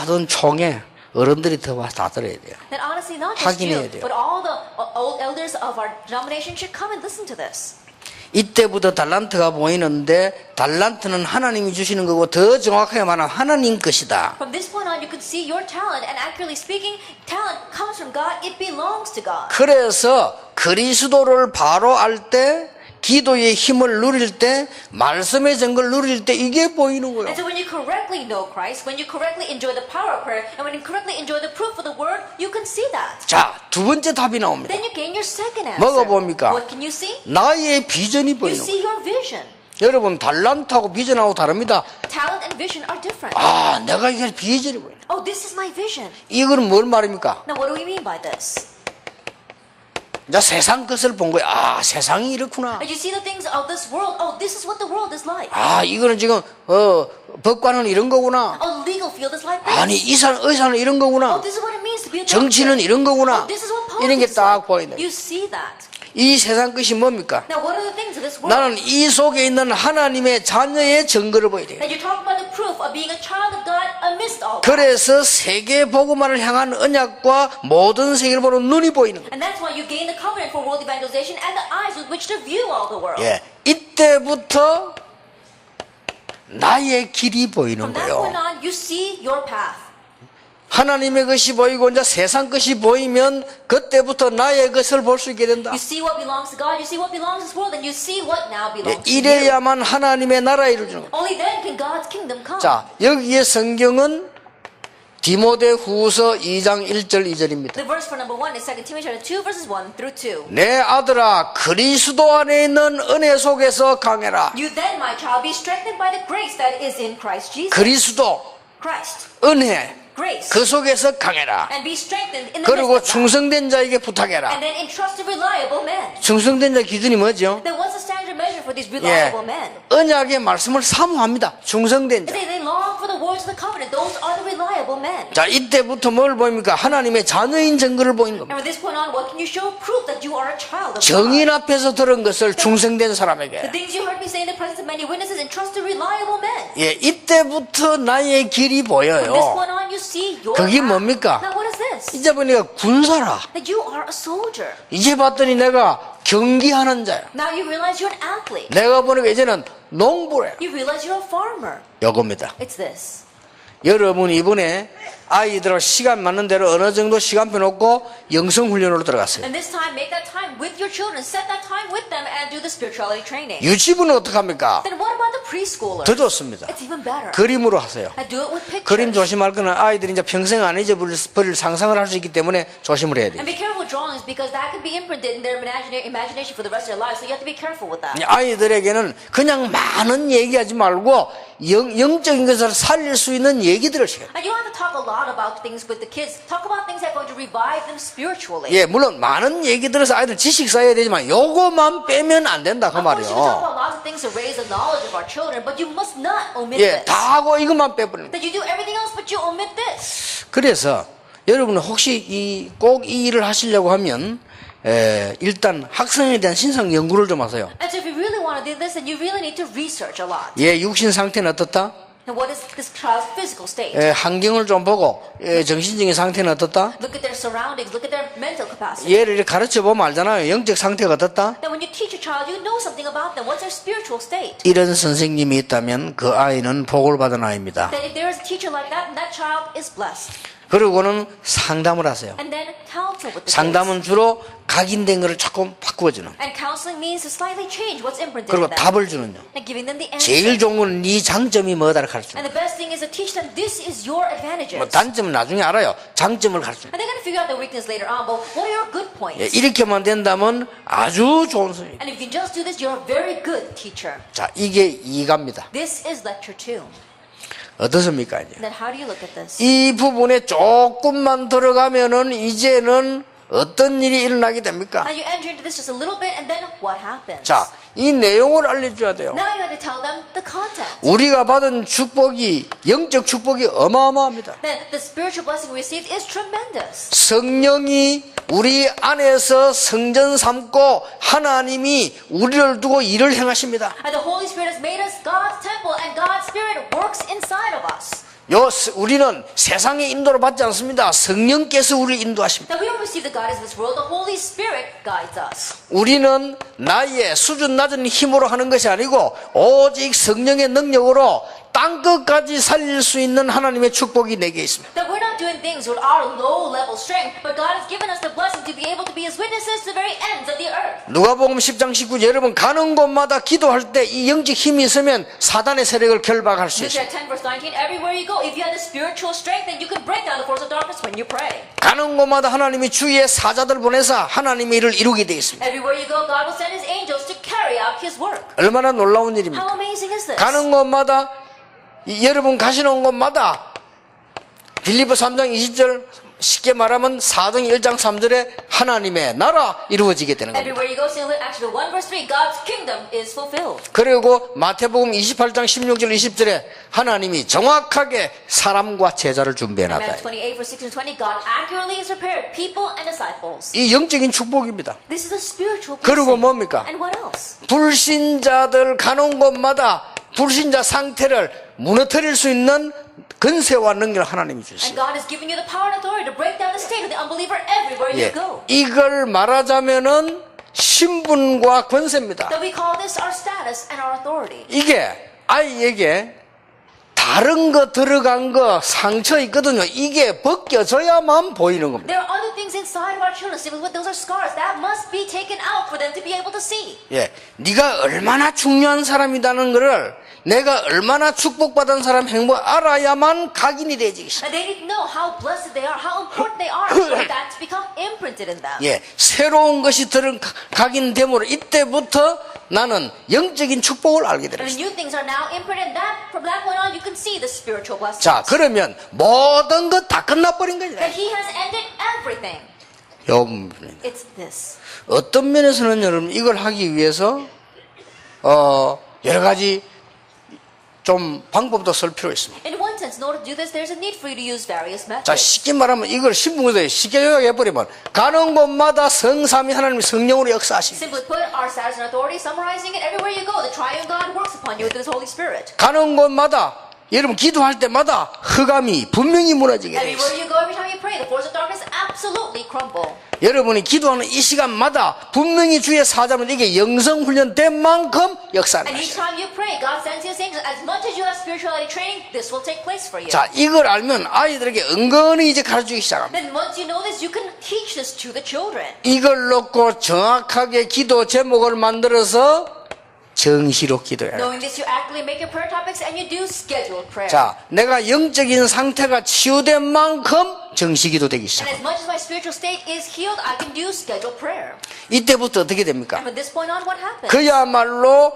모든 총회 어른들이 더 와서 다 들어야 돼요. Then honestly, not just 확인해야 you, 돼요. but all the old elders of our denomination should come and listen to this. 이때부터 달란트가 보이는데 달란트는 하나님이 주시는 거고 더 정확하게 말하면 하나님 것이다. From this point on, you can see your talent, and accurately speaking, talent comes from God. It belongs to God. 그래서 그리스도를 바로 알 때 기도의 힘을 누릴 때 말씀의 증거를 누릴 때 이게 보이는 거예요. And so when you correctly know Christ, when you correctly enjoy the power of prayer, and when you correctly enjoy the proof of the word, you can see that. 자, 두 번째 답이 나옵니다. Then you gain your second answer. 뭐가 봅니까? What can you see? 나의 비전이 You 보이는 거예요. see your vision. 여러분 달란트하고 비전하고 다릅니다. Talent and vision are different. 아, 내가 이게 비전이 보이네. Oh, this is my vision. 이거는 뭘 말입니까? Now, what do we mean by this? 자, 세상 것을 본 거야. 아, 세상이 이렇구나. And you see the things of this world. Oh, this is what the world is like. 아, 이거는 지금 법관은 이런 거구나. Oh, legal field is like this. 아니, 의사는 이런 Oh, 거구나. this is what it means to be a doctor. 정치는 이런 거구나. Oh, this is what 이런 게 politics is 딱 like. 보이네. You see that. 이 세상 것이 뭡니까? Now, what are the things of this world? 나는 이 속에 있는 하나님의 자녀의 증거를 보여야 돼. That you're talking about the proof of being a child of God amidst all that. 그래서 세계 복음화를 향한 언약과 모든 세계를 보는 눈이 보이는 거예요. And that's why you gain the covenant for world evangelization and the eyes with which to view all the world. 예, 이때부터 나의 길이 보이는 From that point 거예요. on, you see your path. 하나님의 것이 보이고 이제 세상 것이 보이면 그때부터 나의 것을 볼 수 있게 된다. You see what belongs to God, you see what belongs to this world, and you see what now 예, belongs to you. 이래야만 하나님의 나라가 이루어지는 거예요. Only then can God's kingdom come. 자, 여기에 성경은 디모데 후서 2장 1절 2절입니다. The verse for number 1 is 2 Timothy chapter 2 verses 1 through 2. 내 아들아 그리스도 안에 있는 은혜 속에서 강해라. You then, my child, be strengthened by the grace that is in Christ Jesus. 그리스도 Christ, 은혜 grace, 그 속에서 강해라. and be strengthened in the 그리고 midst of that. 충성된 자에게 부탁해라. And then entrust to reliable men. 충성된 자 기준이 뭐죠? Then what's the standard measure for these 예, reliable men? 언약의 말씀을 사모합니다. 충성된 자. They long for the words of the covenant. Those are the reliable men. 자, 이때부터 뭘 보입니까? 하나님의 자녀인 증거를 보이는 겁니다. And from this point on, what can you show? Proof that you are a child of 정인 God. 앞에서 들은 것을 충성된 The 사람에게. things you heard me say in the presence of many witnesses, entrust to reliable men. 예, 이때부터 나의 길이 From this 보여요. point on, you see your 그게 path. 뭡니까? Now, what is this? 이제 보니까 군사라. That you are a soldier. 이제 봤더니 내가 경기하는 자야. Now you realize you're an athlete. 내가 보니까 이제는 농부래. You realize you're a farmer. 요겁니다. It's this. 여러분 이번에 아이들하고 시간 맞는 대로 어느 정도 시간표 놓고 영성훈련으로 들어갔어요. And this time, make that time with your children. Set that time with them and do the spirituality training. 유치부는 어떡합니까? Then what about the preschooler? 더 좋습니다. It's even better. 그림으로 하세요. And do it with pictures. 그림 조심할 거는 아이들이 이제 평생 안 잊어버릴 상상을 할 수 있기 때문에 조심을 해야 돼요. And be careful with drawings because that could be imprinted in their imagination for the rest of their lives. So you have to be careful with that. 아이들에게는 그냥 많은 얘기하지 말고 영적인 것을 살릴 수 있는 얘기들을 시켜요. And you don't have to talk a lot about things with the kids. Talk about things that are going to revive them spiritually. 예, 물론 많은 얘기 들어서 아이들 지식 쌓아야 되지만 요거만 빼면 안 된다 그 Of course, you can talk 말이에요. about lots of things to raise the knowledge of our children, but you must not omit 예, this. 다 하고 이것만 빼버립니다. That you do everything else, but you omit this. 그래서 여러분은 혹시 꼭 이 일을 하시려고 하면 일단 학생에 대한 신상 연구를 좀 하세요. And so if you really want to do this, then you really need to research a lot. 예, 육신 상태는 어떻다? And what is this child's physical state? 환경을 좀 보고 정신적인 상태는 어떻다? Look at their surroundings. Look at their mental capacity. 얘를 이렇게 가르쳐 보면 알잖아요. 영적 상태가 어떻다? Then when you teach a child, you know something about them. What's their spiritual state? 이런 선생님이 있다면 그 아이는 복을 받은 아이입니다. Then if there is a teacher like that, that child is blessed. 그리고는 상담을 하세요. And then counsel with the kids. 상담은 주로 각인된 것을 조금 바꾸어주는. And counseling means to slightly change what's imprinted 그리고 in them. 답을 주는요. And giving them the answer. 제일 좋은 건 네 장점이 뭐다를 가르쳐. And the best thing is to teach them this is your advantages. 뭐 단점은 나중에 알아요. 장점을 가르쳐. And they're going to figure out their weakness later on, but what are your good points? 예, 이렇게만 된다면 아주 좋은 선생님. And if you can just do this, you're a very good teacher. 자, 이게 2가입니다. This is lecture 2. 어떻습니까? 이제? Then how do you look at this? 이 부분에 조금만 들어가면은 이제는 어떤 일이 일어나게 됩니까? And you enter into this just a little bit, and then what happens? 자, 이 내용을 알려줘야 돼요. Now you have to tell them the content. 우리가 받은 축복이, 영적 축복이 어마어마합니다. Then the spiritual blessing we received is tremendous. 성령이 우리 안에서 성전 삼고 하나님이 우리를 두고 일을 행하십니다. And the Holy Spirit has made us God's temple, and God's Spirit works inside of us. 우리는 세상의 인도를 받지 않습니다. 성령께서 우리를 인도하십니다. Now we don't receive the guidance of this world. The Holy Spirit guides us. 우리는 나의 수준 낮은 힘으로 하는 것이 아니고 오직 성령의 능력으로 땅끝까지 살릴 수 있는 하나님의 축복이 내게 있습니다. That we're not doing things with our low level strength, but God has given us the blessing to be able to be His witnesses to the very ends of the earth. 누가복음 10장 19절 여러분 가는 곳마다 기도할 때 이 영적 힘이 있으면 사단의 세력을 결박할 수 Luke 있어요. 10 verse 19, everywhere you go, if you have the spiritual strength, then you can break down the force of darkness when you pray. 가는 곳마다 하나님이 주위에 사자들 보내서 하나님의 일을 이루게 되어 있습니다. Everywhere you go, God will send His angels to carry out His work. 얼마나 놀라운 일입니까? How amazing is this? 가는 곳마다 여러분 가시는 곳마다 빌립보 3장 20절 쉽게 말하면 사도행 1장 3절에 하나님의 나라 이루어지게 되는 겁니다. Everywhere you go, see Acts 1 verse 3, God's kingdom is fulfilled. 그리고 마태복음 28장 16절 20절에 하나님이 정확하게 사람과 제자를 준비해놨다. Matthew 28 verse 6 and 20, God accurately has prepared people and disciples. 이 영적인 축복입니다. This is a spiritual 그리고 blessing. 뭡니까? And what else? 불신자들 가는 곳마다 불신자 상태를 무너뜨릴 수 있는 근세와 능력을 하나님이 And 주셨어요. God has given you the power and authority to break down the state of the unbeliever everywhere you 예, go. 이걸 말하자면은 신분과 권세입니다. That we call this our status and our authority. 이게 아이에게 다른 거 들어간 거 상처 있거든요. 이게 벗겨져야만 보이는 겁니다. There are other things inside of our children. See, those are scars. That must be taken out for them to be able to see. 예, 네가 얼마나 중요한 사람이라는 것을 내가 얼마나 축복받은 사람 행보 알아야만 각인이 되지. And they need to know how blessed they are, how important they are, for that to become imprinted in them. 예, 새로운 것이 들은 각인됨으로 이때부터 나는 영적인 축복을 알게 And 되었습니다. the new things are now imprinted. That from that point on, you can see the spiritual blessings. 자, 그러면 모든 것 다 끝나버린 거죠. That He has ended everything. 요 부분입니다. It's this. 어떤 면에서는 여러분 이걸 하기 위해서 여러 가지 좀 방법도 쓸 필요 있습니다. In one sense, in order to do this, there's a need for you to use various 자, methods. 쉽게 말하면 이걸 신분에 쉽게 요약해버리면 가는 곳마다 성삼위 하나님이 성령으로 역사하십니다. Simply put, our status and authority, summarizing it, everywhere you go, the triune God works upon you with His Holy Spirit. 가는 곳마다 여러분 기도할 때마다 흑암이 분명히 무너지게 돼 있어요. Everywhere you go, every time you pray, the forces of darkness absolutely crumble. 여러분이 기도하는 이 시간마다 분명히 주의 사자면 이게 영성 훈련된 만큼 역사를 And each 하셔요. time you pray, God sends you angels. As much as you have spirituality training, this will take place for you. 자, 이걸 알면 아이들에게 은근히 이제 가르치기 시작합니다. Then once you know this, you can teach this to the children. 이걸 놓고 정확하게 기도 제목을 만들어서 정시로 기도해라. Knowing this, you actively make your prayer topics and you do scheduled prayer. 자, 내가 영적인 상태가 치유된 만큼 정시기도 되기 And 시작. as much as my spiritual state is healed, I can do scheduled prayer. 이때부터 어떻게 됩니까? And from this point on, what happens? 그야말로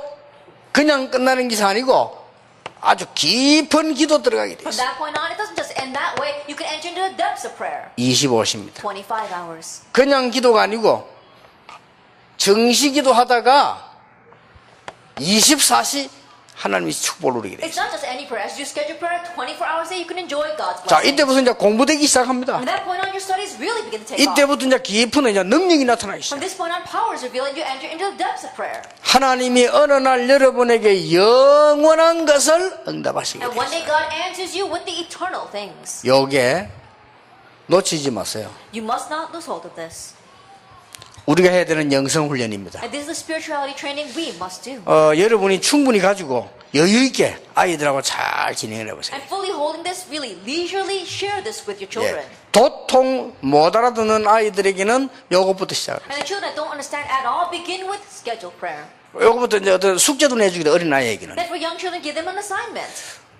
그냥 끝나는 기사 아니고 아주 깊은 기도 들어가게 돼 From 있어요. that point on, it doesn't just end that way. You can enter into the depths of prayer. 25시입니다. 25 hours. 그냥 기도가 아니고 정시기도 하다가 24시 하나님이 축복을 누리게 돼 It's 있어요. not just any prayer. As you schedule prayer 24 hours a day, you can enjoy God's 자, blessing. 이때부터 이제 공부되기 시작합니다. From that point on, your studies really begin to take off. 이때부터 이제 깊은 이제 능력이 나타나기 시작. From this point on, power is revealed and you enter into the depths of prayer. 하나님이 어느 날 여러분에게 영원한 것을 응답하시게 And 돼요. one day God answers you with the eternal things. 요게 놓치지 마세요. You must not lose hold of this. 우리가 해야 되는 영성 훈련입니다. And this is the spirituality training we must do. 여러분이 충분히 가지고 여유 있게 아이들하고 잘 진행을 해보세요. And fully holding this, really leisurely share this with your children. 예. 도통 못 알아듣는 아이들에게는 요것부터 시작을 해요. And the children that don't understand at all, begin with scheduled prayer. 요것부터 이제 어떤 숙제도 내주기도 어린 아이에게는. Then for young children, give them an assignment.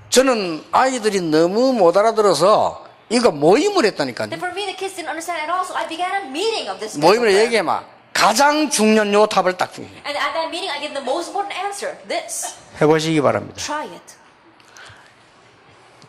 저는 아이들이 너무 못 알아들어서 이거 모임을 했다니까요. Then for me, the kids didn't understand at all, so I began a meeting of this scheduled 모임을 prayer. 얘기해봐. 가장 중요한 요 답을 딱 주세요. And at that meeting, I give them the most important answer. This. 해보시기 바랍니다. Try it.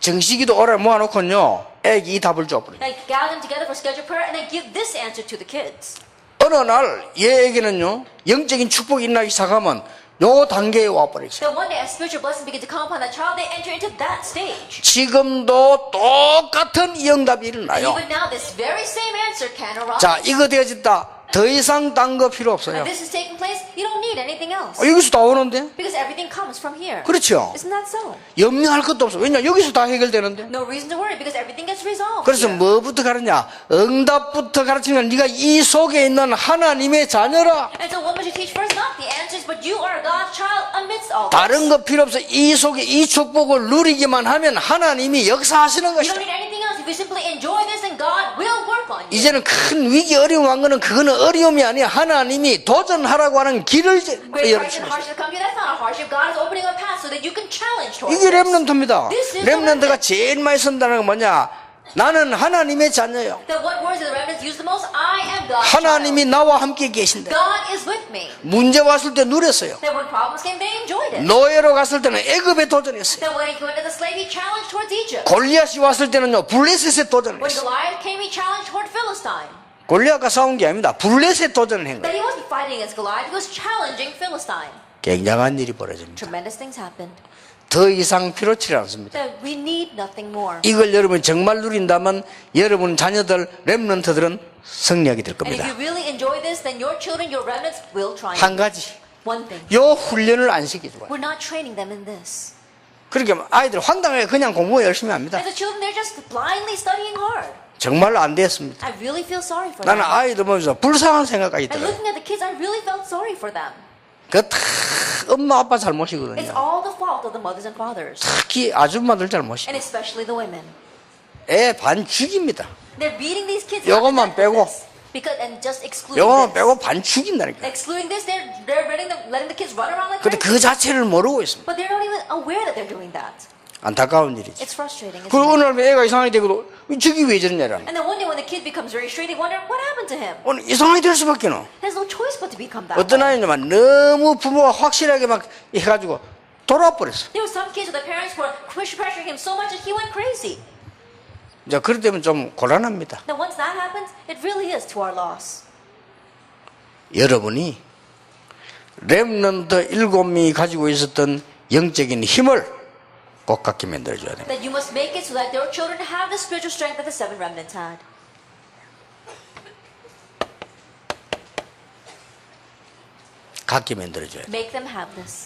정식이도 오래 모아놓고요. 애기 이 답을 줘버려요. Like gather them together for scheduled prayer and then give this answer to the kids. 어느 날 얘에게는요. 영적인 축복이 일어나기 시작하면 요 단계에 와버렸어요. Then one day, as spiritual blessing begins to come upon that child, they enter into that stage. 지금도 똑같은 이 응답이 And 일어나요. even now, this very same answer can arise. 자, 이거 되어졌다. 더 이상 딴 거 필요 없어요. And this is taking place, you don't need anything else. 여기서 다 오는데? Because everything comes from here. 그렇죠. Isn't that so? 염려할 것도 없어. 왜냐? 여기서 다 해결되는데. No reason to worry because everything gets resolved. 그래서 here. 뭐부터 가르냐? 응답부터 가르치면 네가 이 속에 있는 하나님의 자녀라. And so what must you teach first? Not the answers, but you are God's child amidst all this. 다른 거 필요 없어. 이 속에 이 축복을 누리기만 하면 하나님이 역사하시는 You don't 것이다. need anything else. If you simply enjoy this, then God will work on you. 이제는 큰 위기 어려움 한 거는 그거는 어려움이 아니야. 하나님이 도전하라고 하는 길을 Great 열어주는 hardship, 것이다. hardship come to you. That's not a hardship. God is opening a path so that you can challenge towards 이게 this. 렘넌트입니다. This is the 렘넌트가 remnant. 제일 많이 쓴다는 건 뭐냐? 나는 하나님의 자녀요. Then what words do the remnants use the most? I am God's 하나님이 child. 나와 함께 계신다. God is with me. 문제 왔을 때 누렸어요. Then when problems came, they enjoyed it. 노예로 갔을 때는 애굽에 도전했어요. Then when he went to the slave, he challenged towards Egypt. 골리앗이 왔을 때는요 블레셋에 When 도전했어요. Goliath came, he challenged toward Philistine. 골리앗과 싸운 게 아닙니다. 블레셋에 도전을 한 But 거예요. he wasn't fighting against Goliath, he was challenging Philistine. 굉장한 일이 벌어집니다. Tremendous things happened. 더 이상 필요치 않습니다. That we need nothing more. 이걸 여러분 정말 누린다면 여러분 자녀들 렘넌트들은 승리하게 될 And if 겁니다. you really enjoy this, then your children, your remnants will triumph. 한 가지 One thing. 요 훈련을 안 시켜줘요. We're not training them in this. 그러니까 아이들 황당하게 그냥 공부 열심히 합니다. As the children, they're just blindly studying hard. 정말로 안 됐습니다. I really feel sorry for 나는 them. 아이들 보면서 불쌍한 생각까지 And 들어요. looking at the kids, I really felt sorry for them. 그거 다 엄마 아빠 It's 잘못이거든요. all the fault of the mothers and fathers. 특히 아줌마들 잘못이. And especially the women. 애 반 죽입니다. They're beating these kids. 요것만 not to death 빼고. for this. Because, and just excluding 요거만 this. 빼고 반 죽인다니까. Excluding this, they're letting the kids run around like 근데 그 crazy. 자체를 모르고 있습니다. But they're not even aware that they're doing that. 안타까운 일이지. It's frustrating. Isn't 그리고 it? 어느 날 애가 이상하게 되고도 저기 왜 저러냐라는. And then one day when the kid becomes very straight, they wonder what happened to him. 오늘 이상하게 될 수밖에 는. There's no choice but to become that 어떤 way. 아이는 너무 부모가 확실하게 막 해가지고 돌아와 버렸어. There were some kids where the parents were pressuring him so much that he went crazy. 이제 그럴 때면 좀 곤란합니다. Now once that happens, it really is to our loss. 여러분이 렘넌트 7명이 가지고 있었던 영적인 힘을 꼭 갖게 만들어줘야 됩니다. That you must make it so that your children have the spiritual strength that the 7 remnants had. 갖게 만들어줘야 돼. Make them have this.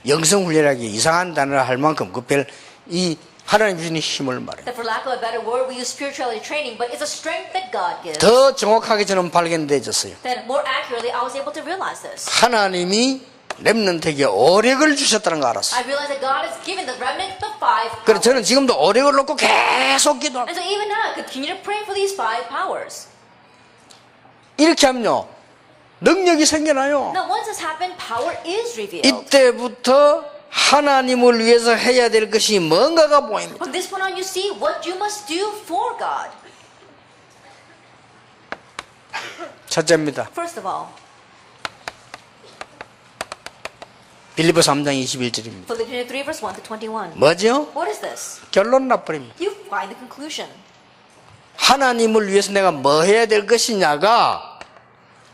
영성훈련하기 이상한 단어를 할 만큼 그 별 이 하나님 주신 힘을 말해요. That for lack of a better word, we use spirituality training, but it's a strength that God gives. 더 정확하게 저는 발견되어졌어요. Then more accurately, I was able to realize this. 하나님이 렘넌트에게 오력을 주셨다는 거 알았어요. I realized that God has given the remnant the 5 그래서 powers. 저는 지금도 오력을 놓고 계속 기도합니다. And so even now, I continue to pray for these 5 powers. 이렇게 하면요, 능력이 생겨나요. Now, once this happened, power is revealed. 이때부터 하나님을 위해서 해야 될 것이 뭔가가 보입니다. From this point on, you see what you must do for God. 첫째입니다. First of all, 빌립보 3장 21절입니다. Philippians 3 verse 1 to 21. 뭐죠? What is this? 결론 나버립니다. You find the conclusion. 하나님을 위해서 내가 뭐 해야 될 것이냐가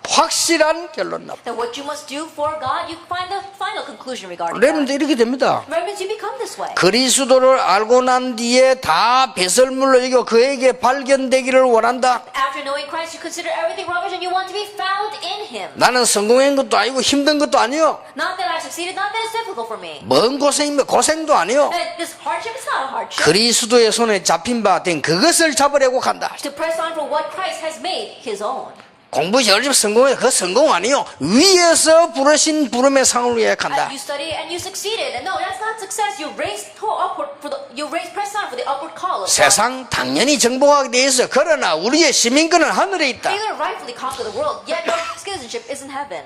확실한 결론 나버립니다. That what you must do for God, you find the final conclusion regarding 여러분들 that. 이렇게 됩니다. Remnants, you become this way. 그리스도를 알고 난 뒤에 다 배설물로 여기고 그에게 발견되기를 원한다. After knowing Christ, you consider everything rubbish and you want to be found in Him. 나는 성공한 것도 아니고 힘든 것도 아니요. Not that I've succeeded, not that it's difficult for me. 먼 고생이면 고생도 아니요. And this hardship is not a hardship. 그리스도의 손에 잡힌 바 된 그것을 잡으려고 간다. To press on for what Christ has made His own. 공부 열심히 성공해 그 성공 아니요. 위에서 부르신 부름의 상을 위해 간다. You study and you succeeded. And no, that's not success. You raised upward press on for the upward call of God. 세상 당연히 정복하게 돼 있어. 그러나 우리의 시민권은 하늘에 있다. You're going to rightfully conquer the world, yet your citizenship is in heaven.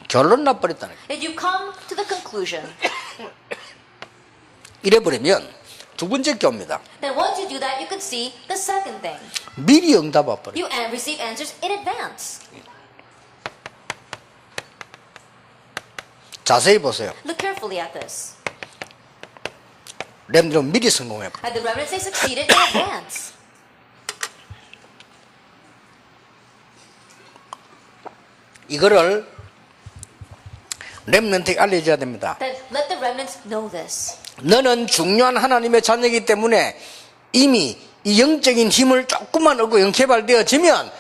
결론 나버렸다는 거예요. And you come to the conclusion. 이래버리면 두 번째 게 옵니다. Then once you do that, you can see the second thing. 미리 응답 와버려. You receive answers in advance. 자세히 보세요. Look carefully at this. 렘들은 미리 성공해봐. And the remnants, they succeeded in advance. 이거를 렘넌트에게 알려줘야 됩니다. Then let the remnants know this. 너는 중요한 하나님의 자녀이기 때문에 이미 이 영적인 힘을 조금만 얻고 영개발되어지면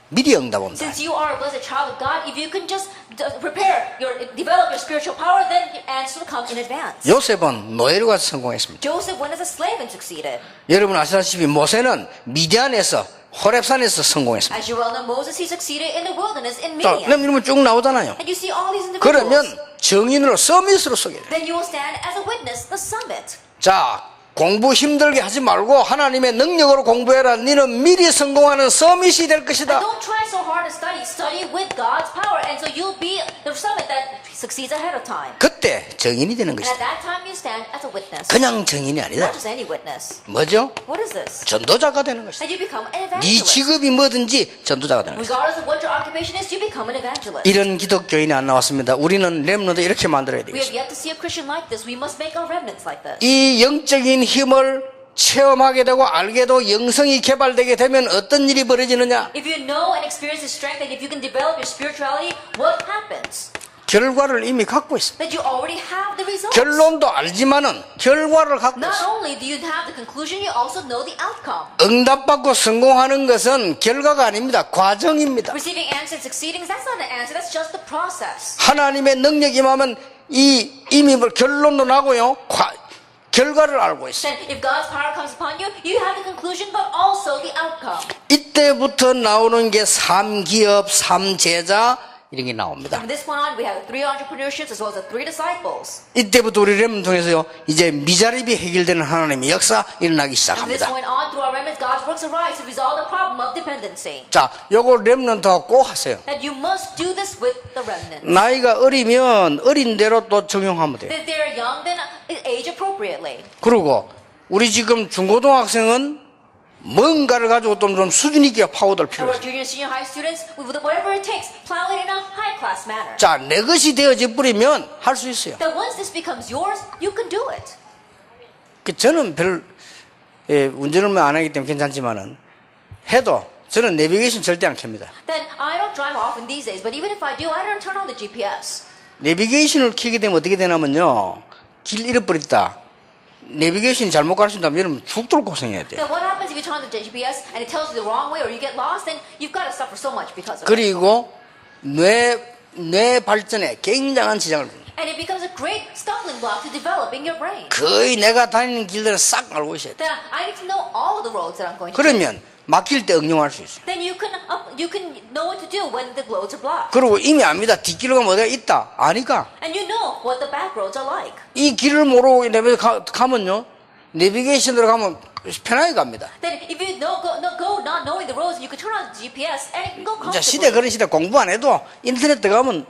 미리 응답 온다. Since you are a blessed child of God, if you can just develop your spiritual power, then your answer will come in advance. 요셉은 노예로 가서 성공했습니다. Joseph went as a slave and succeeded. 여러분 아시다시피 모세는 미디안에서 호렙산에서 성공했습니다. As you well know, Moses, he succeeded in the wilderness in 자, Midian. 이러면 쭉 나오잖아요. And you see all these 그러면 individuals. 정인으로 서밋으로 서게 돼. Then you will stand as a witness, the summit. 자, 공부 힘들게 하지 말고 하나님의 능력으로 공부해라. 너는 미리 성공하는 서밋이 될 And 것이다. don't try so hard to study. Study with God's power. And so you'll be the summit that succeeds ahead of time. 그때 정인이 되는 And 것이다. at that time you stand as a witness. 그냥 정인이 아니다. Not just any witness. 뭐죠? What is this? 전도자가 되는 것이다. And you become an 네 evangelist. 직업이 뭐든지 전도자가 되는 것이다. Regardless of what your occupation is, you become an evangelist. 이런 기독교인이 안 나왔습니다. 우리는 렘넌트 이렇게 만들어야 We have 되겠습니다. yet to see a Christian like this. We must make our remnants like this. 이 영적인 힘을 체험하게 되고 알게도 영성이 개발되게 되면 어떤 일이 벌어지느냐? If you know and experience His strength, and if you can develop your spirituality, what happens? 결과를 이미 갖고 있습니다. That you already have the results. 결론도 알지만은 결과를 갖고 Not 있습니다. only do you have the conclusion, you also know the outcome. 응답받고 성공하는 것은 결과가 아닙니다. 과정입니다. Receiving answer and succeeding, that's not an answer, that's just the process. 하나님의 능력이 임하면 이미 결론도 나고요. 결과를 알고 있어요. Then if God's power comes upon you, you have the conclusion but also the outcome. 이때부터 나오는 게 3기업, 3제자 이런 게 나옵니다. From this point on, we have the 3 entrepreneurships as well as the 3 disciples. 이때부터 우리 렘 통해서요. 이제 미자립이 해결되는 하나님의 역사 일어나기 From this 시작합니다. point on, through our remnants, God's works arise to resolve the problem of dependency. 자, 요거 렘넌트하고 꼭 하세요. That you must do this with the remnant. 나이가 어리면 어린 대로 또 적용하면 돼요. If they're young, then age appropriately. 그리고 우리 지금 중고등학생은 뭔가를 가지고 좀 수준 있게 파고들 And 필요가 our 있어요. junior and senior high students, with whatever it takes, plow it in a high class manner. 자, 내 것이 되어져 버리면 할 수 있어요. That once this becomes yours, you can do it. 저는 운전을 안 하기 때문에 괜찮지만은 해도 저는 내비게이션 절대 안 켭니다. Then I don't drive often these days, but even if I do, I don't turn on the GPS. 내비게이션을 켜게 되면 어떻게 되냐면요. 길 잃어버렸다. 내비게이션이 잘못 가르친다면 여러분 죽도록 고생해야 돼요. Then what happens if you turn on the GPS and it tells you the wrong way or you get lost? Then you've got to suffer so much because of it. 그리고 뇌 발전에 굉장한 지장을 줍니다. And it becomes a great stumbling block to developing your brain. 거의 내가 다니는 길들은 싹 알고 있어야 돼. Then I need to know all the roads that I'm going to take. 그러면 막힐 때 응용할 수 있어요. Then you can know what to do when the roads are blocked. 그리고 이미 압니다. 뒷길로 가면 어디가 있다. 아니까. And you know what the back roads are like. 이 길을 모르고 내비게이션 가면요. 내비게이션으로 가면 편하게 갑니다. Then if you go not knowing the roads, you can turn on the GPS and it can go 이제 시대 comfortably. 그런 시대 공부 안 해도 인터넷 들어가면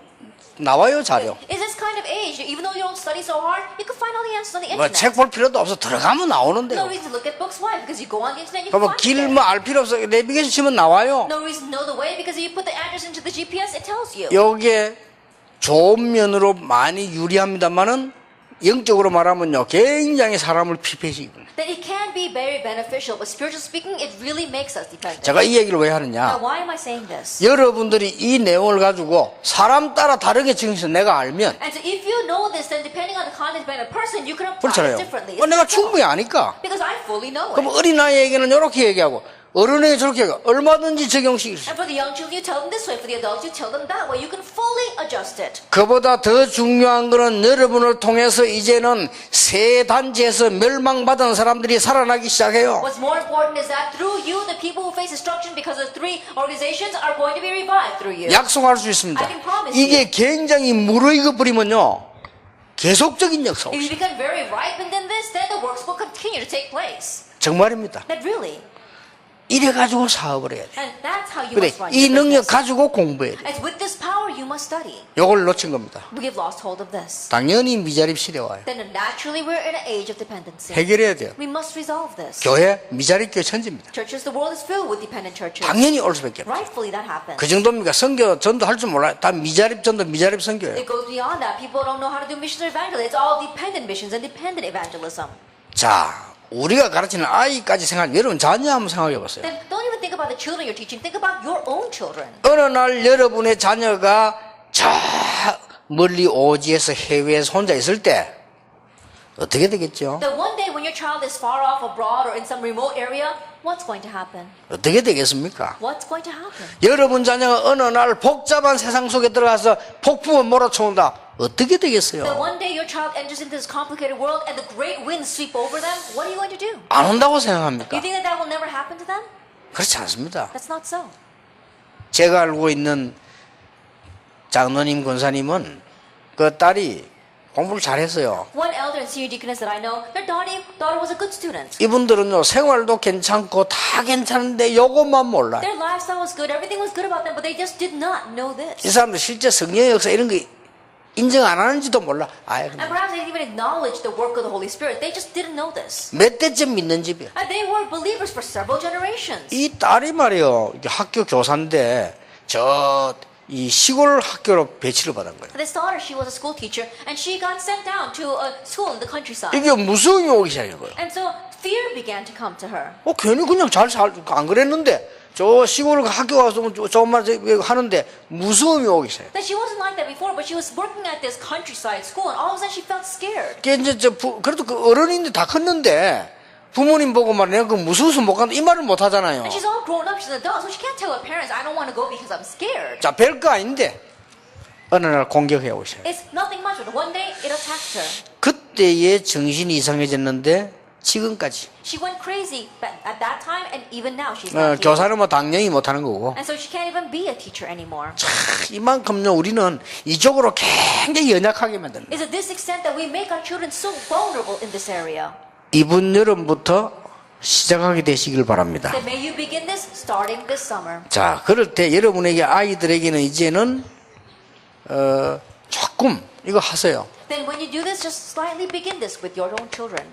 나와요 자료. In this kind of age, even though you don't study so hard, you can find all the answers on the 뭐 internet. 책 볼 필요도 없어. 들어가면 No 나오는데요. reason to look at books. Why? Because you go on the internet, you can 그러면 find 길 it. 뭐 알 필요 없어. 내비게이션 치면 나와요. No reason to know the way because if you put the address into the GPS, it tells you. 여기에 좋은 면으로 많이 유리합니다만은 영적으로 말하면요 굉장히 사람을 피폐시킵니다. That it can be very beneficial, but spiritually speaking, it really makes us dependent. 제가 이 얘기를 왜 Now, 하느냐? why am I saying this? 여러분들이 이 내용을 가지고 사람 따라 다르게 증서 내가 알면 And so if you know this, then depending on the context of a person, you can apply 그렇잖아요. it differently. 내가 충분히 아니까. Because I fully know 그럼 it. 어린아이에게는 이렇게 얘기하고 어른에게 저렇게 얘기하고 얼마든지 적용시킬 수 있어요. And for the young children, you tell them this way. For the adults, you tell them that way. You can fully adjust it. 그보다 더 중요한 거는 여러분을 통해서 이제는 세 단체에서 멸망받은 사람들이 살아나기 시작해요. What's more important is that through you, the people who face destruction because of three organizations are going to be revived through you. 약속할 수 있습니다. I can promise 이게 굉장히 무르익어 버리면요 계속적인 역사 If you 없어요. become very ripened in this, then the works will continue to take place. 정말입니다. That really. 이래 가지고 사업을 해야 돼. And that's how you 그래 must run 이 your 능력 business. 가지고 공부해야 돼. And with this power, you must study. 요걸 놓친 겁니다. We have lost hold of this. 당연히 미자립 시대 와요. Then naturally, we're in an age of dependency. 해결해야 돼요. We must resolve this. 교회 미자립 교회 천지입니다. Churches, the world is filled with dependent churches. 당연히 올 수밖에 없어요. Rightfully, that happens. 그 정도입니까? 선교 전도 할 줄 몰라요. 다 미자립 전도 미자립 선교예요. It goes beyond that. People don't know how to do missions or evangelism. It's all dependent missions and dependent evangelism. 자 우리가 가르치는 아이까지 생각 여러분 자녀 한번 생각해 보세요. Then don't even think about the children you're teaching. Think about your own children. 어느 날 여러분의 자녀가 저 멀리 오지에서 해외에서 혼자 있을 때 어떻게 되겠죠? That one day when your child is far off abroad or in some remote area, what's going to happen? 어떻게 되겠습니까? What's going to happen? 여러분 자녀가 어느 날 복잡한 세상 속에 들어가서 폭풍을 몰아쳐온다. 어떻게 That 되겠어요? one day your child enters into this complicated world and the great winds sweep over them, what are you going to do? 안 온다고 You 생각합니까? think that that will never happen to them? 그렇지 않습니다. That's not so. 제가 알고 있는 장로님 권사님은 그 딸이 공부를 잘했어요. One elder and senior deaconess that I know, their daughter was a good student. 이분들은요 생활도 괜찮고 다 괜찮은데 요것만 몰라요. Their lifestyle was good, everything was good about them, but they just did not know 이 this. 사람들 실제 성령의 역사 이런 거 인정 안 하는지도 몰라. 아예 And perhaps they didn't even acknowledge the work of the Holy Spirit. They just didn't know this. 몇 대쯤 믿는 집이야. And they were believers for several generations. 이 딸이 말이요 이게 학교 교사인데 저 이 시골 학교로 배치를 받은 거예요. This daughter, she was a school teacher, and she got sent down to a school in the countryside. 이게 무서움이 오기 시작한 거예요. And so fear began to come to her. 괜히 그냥 안 그랬는데 저 시골 학교 가서 조금만 하는데 무서움이 오기 시작해요. That she wasn't like that before, but she was working at this countryside school, and all of a sudden she felt scared. 이게 이제 그래도 그 어른인데 다 컸는데 부모님 보고 말이야 그 무서워서 못 간다 이 말을 못 하잖아요. And she's all grown up, she's an adult, so she can't tell her parents, I don't want to go because I'm scared. 자 별거 아닌데 어느 날 공격해 오셔요. It's nothing much, but one day it attacked her. 그때의 정신이 이상해졌는데 지금까지. She went crazy at that time, and even now she's not healed. 교사는 뭐 당연히 못하는 거고. And so she can't even be a teacher anymore. 이만큼요 우리는 이쪽으로 굉장히 연약하게 만드는. It's to this extent that we make our children so vulnerable in this area. 이번 여름부터 시작하게 되시길 바랍니다. Then may you begin this starting this summer. 자, 그럴 때 여러분에게 아이들에게는 이제는 조금 이거 하세요. Then when you do this, just slightly begin this with your own children,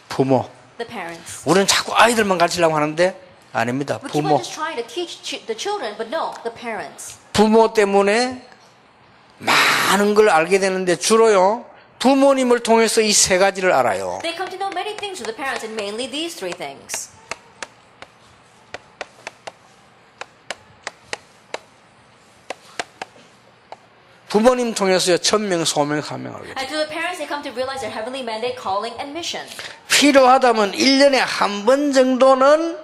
부모. the parents. 우리는 자꾸 아이들만 가르치려고 하는데 아닙니다. We keep 부모. on just trying to teach the children, but no, the parents. 부모 때문에 많은 걸 알게 되는데 주로요. 부모님을 통해서 이 세 가지를 알아요. They come to know many things from the parents, and mainly these three things. 부모님 통해서요. 천명, 소명, 사명 알게 돼요. And to the parents, they come to realize their heavenly mandate, calling, and mission. 필요하다면 1년에 한 번 정도는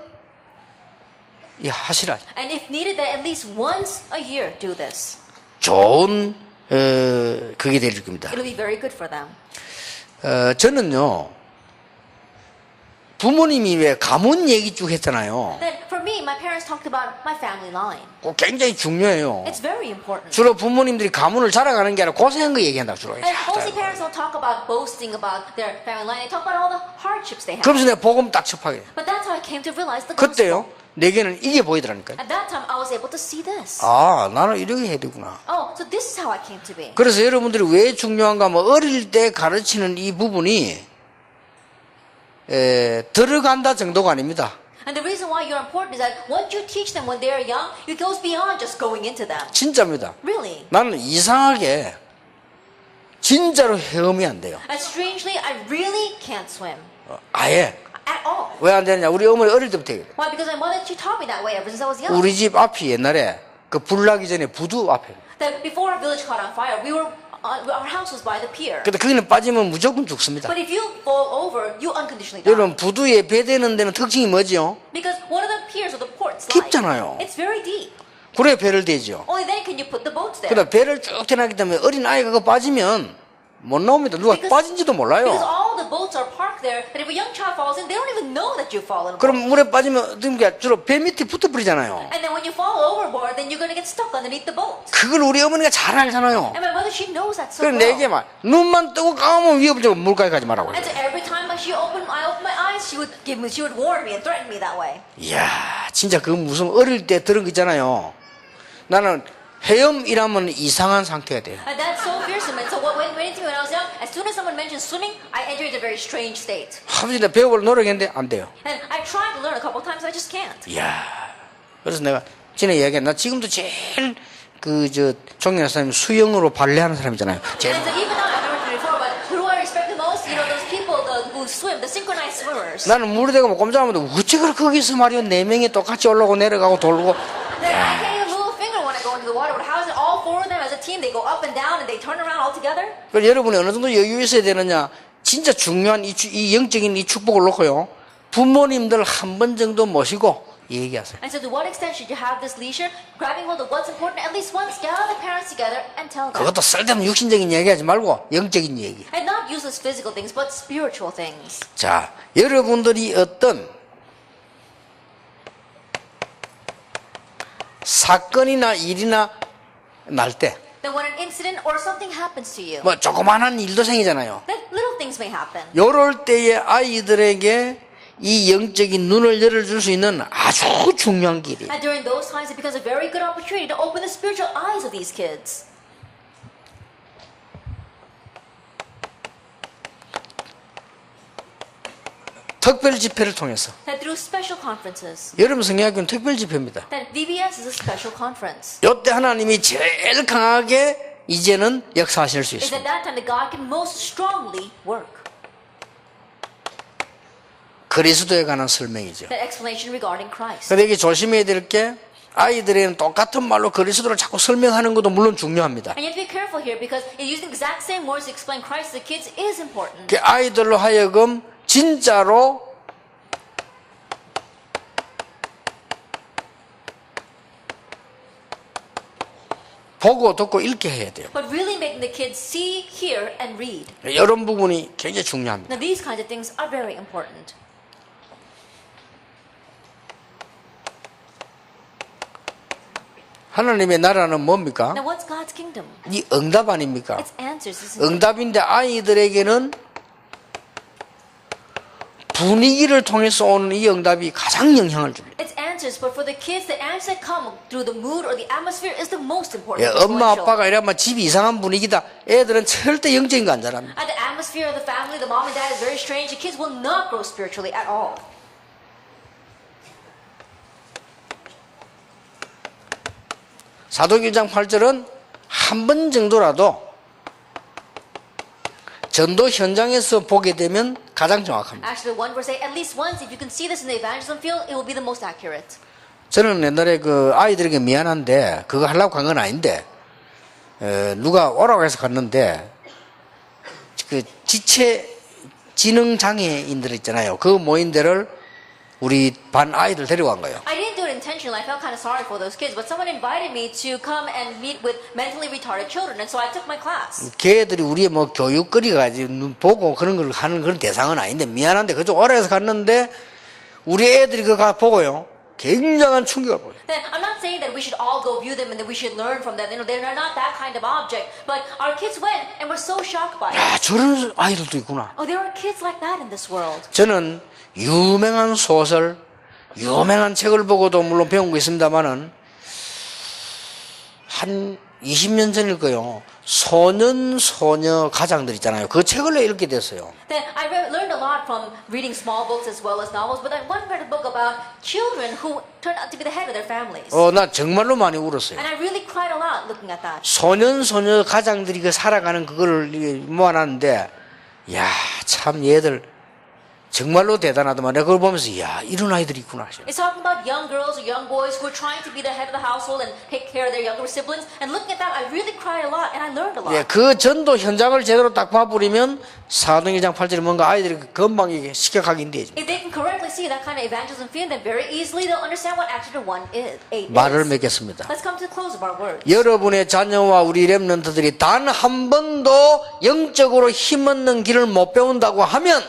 이 하시라. And if needed, then at least once a year do this. 좋은 그게 될 겁니다. It'll be very good for them. 저는요, 부모님이 왜 가문 얘기 쭉 했잖아요. Then for me, my parents talked about my family line. 그거 굉장히 중요해요. It's very important. 주로 부모님들이 가문을 자랑하는 게 아니라 고생한 거 얘기한다, 주로. And mostly parents don't talk about boasting about their family line. They talk about all the hardships they have. 그러면서 내가 복음 딱 접하게. But that's how I came to realize the 그때요, gospel. 내게는 이게 보이더라니까요. At that time, I was able to see this. 아, 나는 이렇게 해야 되구나. Oh, so this is how I came to be. 그래서 여러분들이 왜 중요한가 하면 어릴 때 가르치는 이 부분이 들어간다 정도가 아닙니다. And the reason why you're important is that once you teach them when they are young, it goes beyond just going into them. 진짜입니다. Really. 나는 이상하게 진짜로 헤엄이 안 돼요. And strangely, I really can't swim. 아예. At all. 왜 안 되느냐? 우리 어머니 어릴 때부터 해요. Why? Because my mother, she taught me that way ever since I was young. 우리 집 앞이 옛날에 그 불 나기 전에 부두 앞에. That before our village caught on fire, our house was by the pier. 근데 거기는 빠지면 무조건 죽습니다. But if you fall over, you unconditionally die. 여러분 부두에 배대는 데는 특징이 뭐지요? Because one of the piers or the ports, 깊잖아요. it's very deep. 그래 배를 대죠. Only then can you put the boats there. 그러다 배를 쭉 대나기 때문에 어린 아이가 그거 빠지면 못 나옵니다. 누가 빠진지도 Because 몰라요. all the boats are parked there, that if a young child falls in, they don't even know that you've fallen. 그럼 물에 빠지면 어떻게 주로 배 밑에 붙어버리잖아요. And then when you fall overboard, then you're going to get stuck underneath the boat. 그걸 우리 어머니가 잘 알잖아요. And my mother, she knows that so 그래서 well. 내게 막 눈만 뜨고 감으면 위협적으로 물가에 가지 말라고 And 해요. so every time I opened my eyes, she would warn me and threaten me that way. 이야, 진짜 그 무슨 어릴 때 들은 거 있잖아요. 나는 헤엄이라면 이상한 상태가 돼요. And that's so fearsome. And so when I was young, as soon as someone mentioned swimming, I entered a very strange state. 하루 종일 배워볼 노력했는데 안 돼요. And I tried to learn a couple of times, I just can't. 이야, 그래서 내가 전에 이야기한 나 지금도 제일 종현 사장님 수영으로 발레하는 사람이잖아요. 제일 And so even now, I've never mentioned it before, but who do I respect the most? You know, those people who swim, the synchronized swimmers. 나는 물에 대고 뭐 꼼짝하면 어째 그렇게 거기서 말이야 4명이 똑같이 올라오고 내려가고 돌고. Then I can't even move a finger when I go into the water. But how is it all four of them as a team? They go up and down and they turn around all together? 그래서 여러분이 어느 정도 여유 있어야 되느냐? 진짜 중요한 이 영적인 이 축복을 놓고요. 부모님들 한 번 정도 모시고 얘기하세요. And so to what extent should you have this leisure? Grabbing hold of what's important, at least once, gather the parents together and tell them. 그것도 쓸데없는 육신적인 얘기하지 말고 영적인 얘기. And not useless physical things, but spiritual things. 자, 여러분들이 어떤 사건이나 일이나 날 때, Then when an incident or something happens to you, 뭐 조그마한 일도 생기잖아요. then little things may happen. 요럴 때에 아이들에게 이 영적인 눈을 열어줄 수 있는 아주 중요한 길이에요. And during those times, it becomes a very good opportunity to open the spiritual eyes of these kids. 특별 집회를 통해서 That through special conferences. 여러분 성경학교는 특별 집회입니다. That VBS is a special conference. 요때 하나님이 제일 강하게 이제는 역사하실 수 Is 있습니다. at that time that God can most strongly work. 그리스도에 관한 설명이죠. That explanation regarding Christ. 근데 이게 조심해야 될 게 아이들에게는 똑같은 말로 그리스도를 자꾸 설명하는 것도 물론 중요합니다. And you have to be careful here because using the exact same words to explain Christ to the kids is important. 그 아이들로 하여금 진짜로 보고 듣고 읽게 해야 돼요. But really making the kids see, hear, and read. 이런 부분이 굉장히 중요합니다. Now these kinds of things are very important. 하나님의 나라는 뭡니까? Now what's God's kingdom? 이 응답 아닙니까? It's answers, isn't it? 응답인데 아이들에게는 분위기를 통해서 오는 이 응답이 가장 영향을 줍니다. It's answers, but for the kids, the answers that come through the mood or the atmosphere is the most important. 예, 엄마 아빠가 이러면 집이 이상한 분위기다. 애들은 절대 영적인 거 안 잘합니다. And the atmosphere of the family, the mom and dad is very strange. The kids will not grow spiritually at all. 사도행전 8절은 한 번 정도라도 전도 현장에서 보게 되면 가장 정확합니다. Actually, 1 verse 8, at least once, if you can see this in the evangelism field, it will be the most accurate. 저는 옛날에 그 아이들에게 미안한데 그거 하려고 간 건 아닌데 누가 오라고 해서 갔는데 그 지체 지능 장애인들 있잖아요. 그 모임들을 우리 반 아이들 데려간 거예요. I didn't do it intentionally. intentionally. I felt kind of sorry for those kids, but someone invited me to come and meet with mentally retarded children, and so I took my class. 걔들이 우리의 뭐 교육거리가 눈 보고 그런 걸 하는 그런 대상은 아닌데 미안한데 그쪽 오래서 갔는데 우리 애들이 그거 보고요 굉장한 충격을 보여요. Then I'm not saying that we should all go view them and that we should learn from them. You know, they're not that kind of object. But our kids went and were so shocked by it. 야, 저런 아이들도 있구나. Oh, there are kids like that in this world. 저는 유명한 소설, 유명한 책을 보고도 물론 배운 거 있습니다만은 한 20년 전일 거요. 소년 소녀 가장들 있잖아요. 그 책을 읽게 됐어요. Then I learned a lot from reading small books as well as novels. But I once read a book about children who turned out to be the head of their families. 나 정말로 많이 울었어요. And I really cried a lot looking at that. 소년 소녀 가장들이 그 살아가는 그거를 모아놨는데, 야, 참 얘들 정말로 대단하더만. 내가 그걸 보면서 야, 이런 아이들이 있구나. It's talking about young girls or young boys who are trying to be the head of the household and take care of their younger siblings. And looking at that, I really cried a lot and I learned a lot. 예, 그 전도 현장을 제대로 딱 봐버리면 사도행전 8절에 뭔가 아이들이 금방 이게 식격하기 힘들죠. If they can correctly see that kind of evangelism feeling, then very easily they'll understand what Acts 1:8 is. 말을 맺겠습니다. Let's come to the close of our words. 여러분의 자녀와 우리 렘넌트들이 단 한 번도 영적으로 힘없는 길을 못 배운다고 하면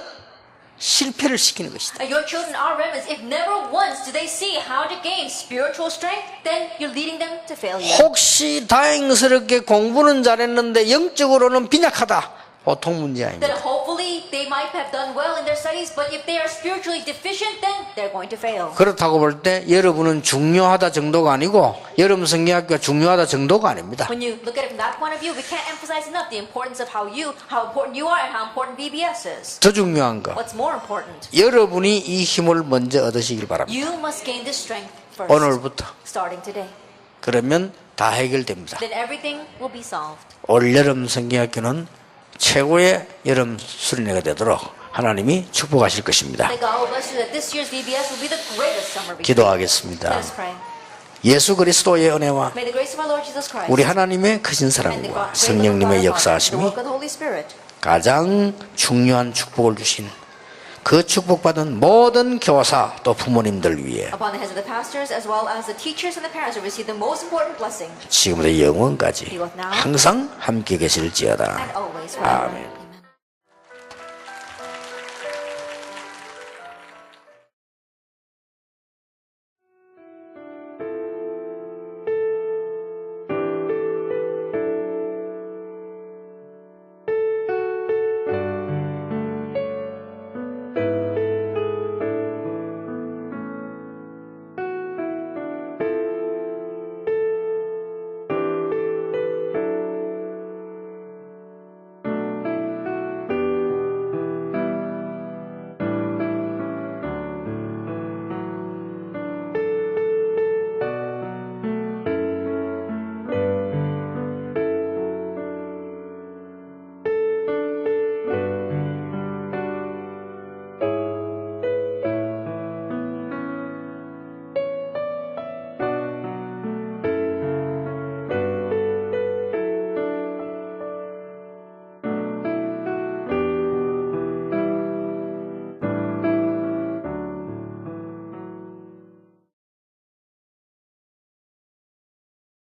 실패를 시키는 것이다. Your children are remnants. If never once do they see how to gain spiritual strength, then you're leading them to failure. 혹시 다행스럽게 공부는 잘했는데 영적으로는 빈약하다. 보통 문제 아닙니다. That hopefully they might have done well in their studies, but if they are spiritually deficient, then they're going to fail. 그렇다고 볼 때 여러분은 중요하다 정도가 아니고 여러분 성경학교가 중요하다 정도가 아닙니다. When you look at it from that point of view, we can't emphasize enough the importance of how important you are and how important VBS is. 더 중요한 거, What's more important? 여러분이 이 힘을 먼저 얻으시길 바랍니다. You must gain this strength first. 오늘부터. Starting today. 그러면 다 해결됩니다. Then everything will be solved. 올여름 성경학교는 최고의 여름 수련회가 되도록 하나님이 축복하실 것입니다. May God bless you that this year's VBS will be the greatest summer. 기도하겠습니다. Let us pray. 예수 그리스도의 은혜와 May the grace of our Lord Jesus Christ 우리 하나님의 크신 and the 사랑과 great love of God, 성령님의 the 역사하심이 work of the Holy Spirit 가장 중요한 축복을 주신 그 축복받은 모든 교사 또 부모님들 위해 upon the heads of the pastors as well as the teachers and the parents who receive the most important blessing 지금부터 영원까지 항상 함께 계실지어다. and always forever. 아멘.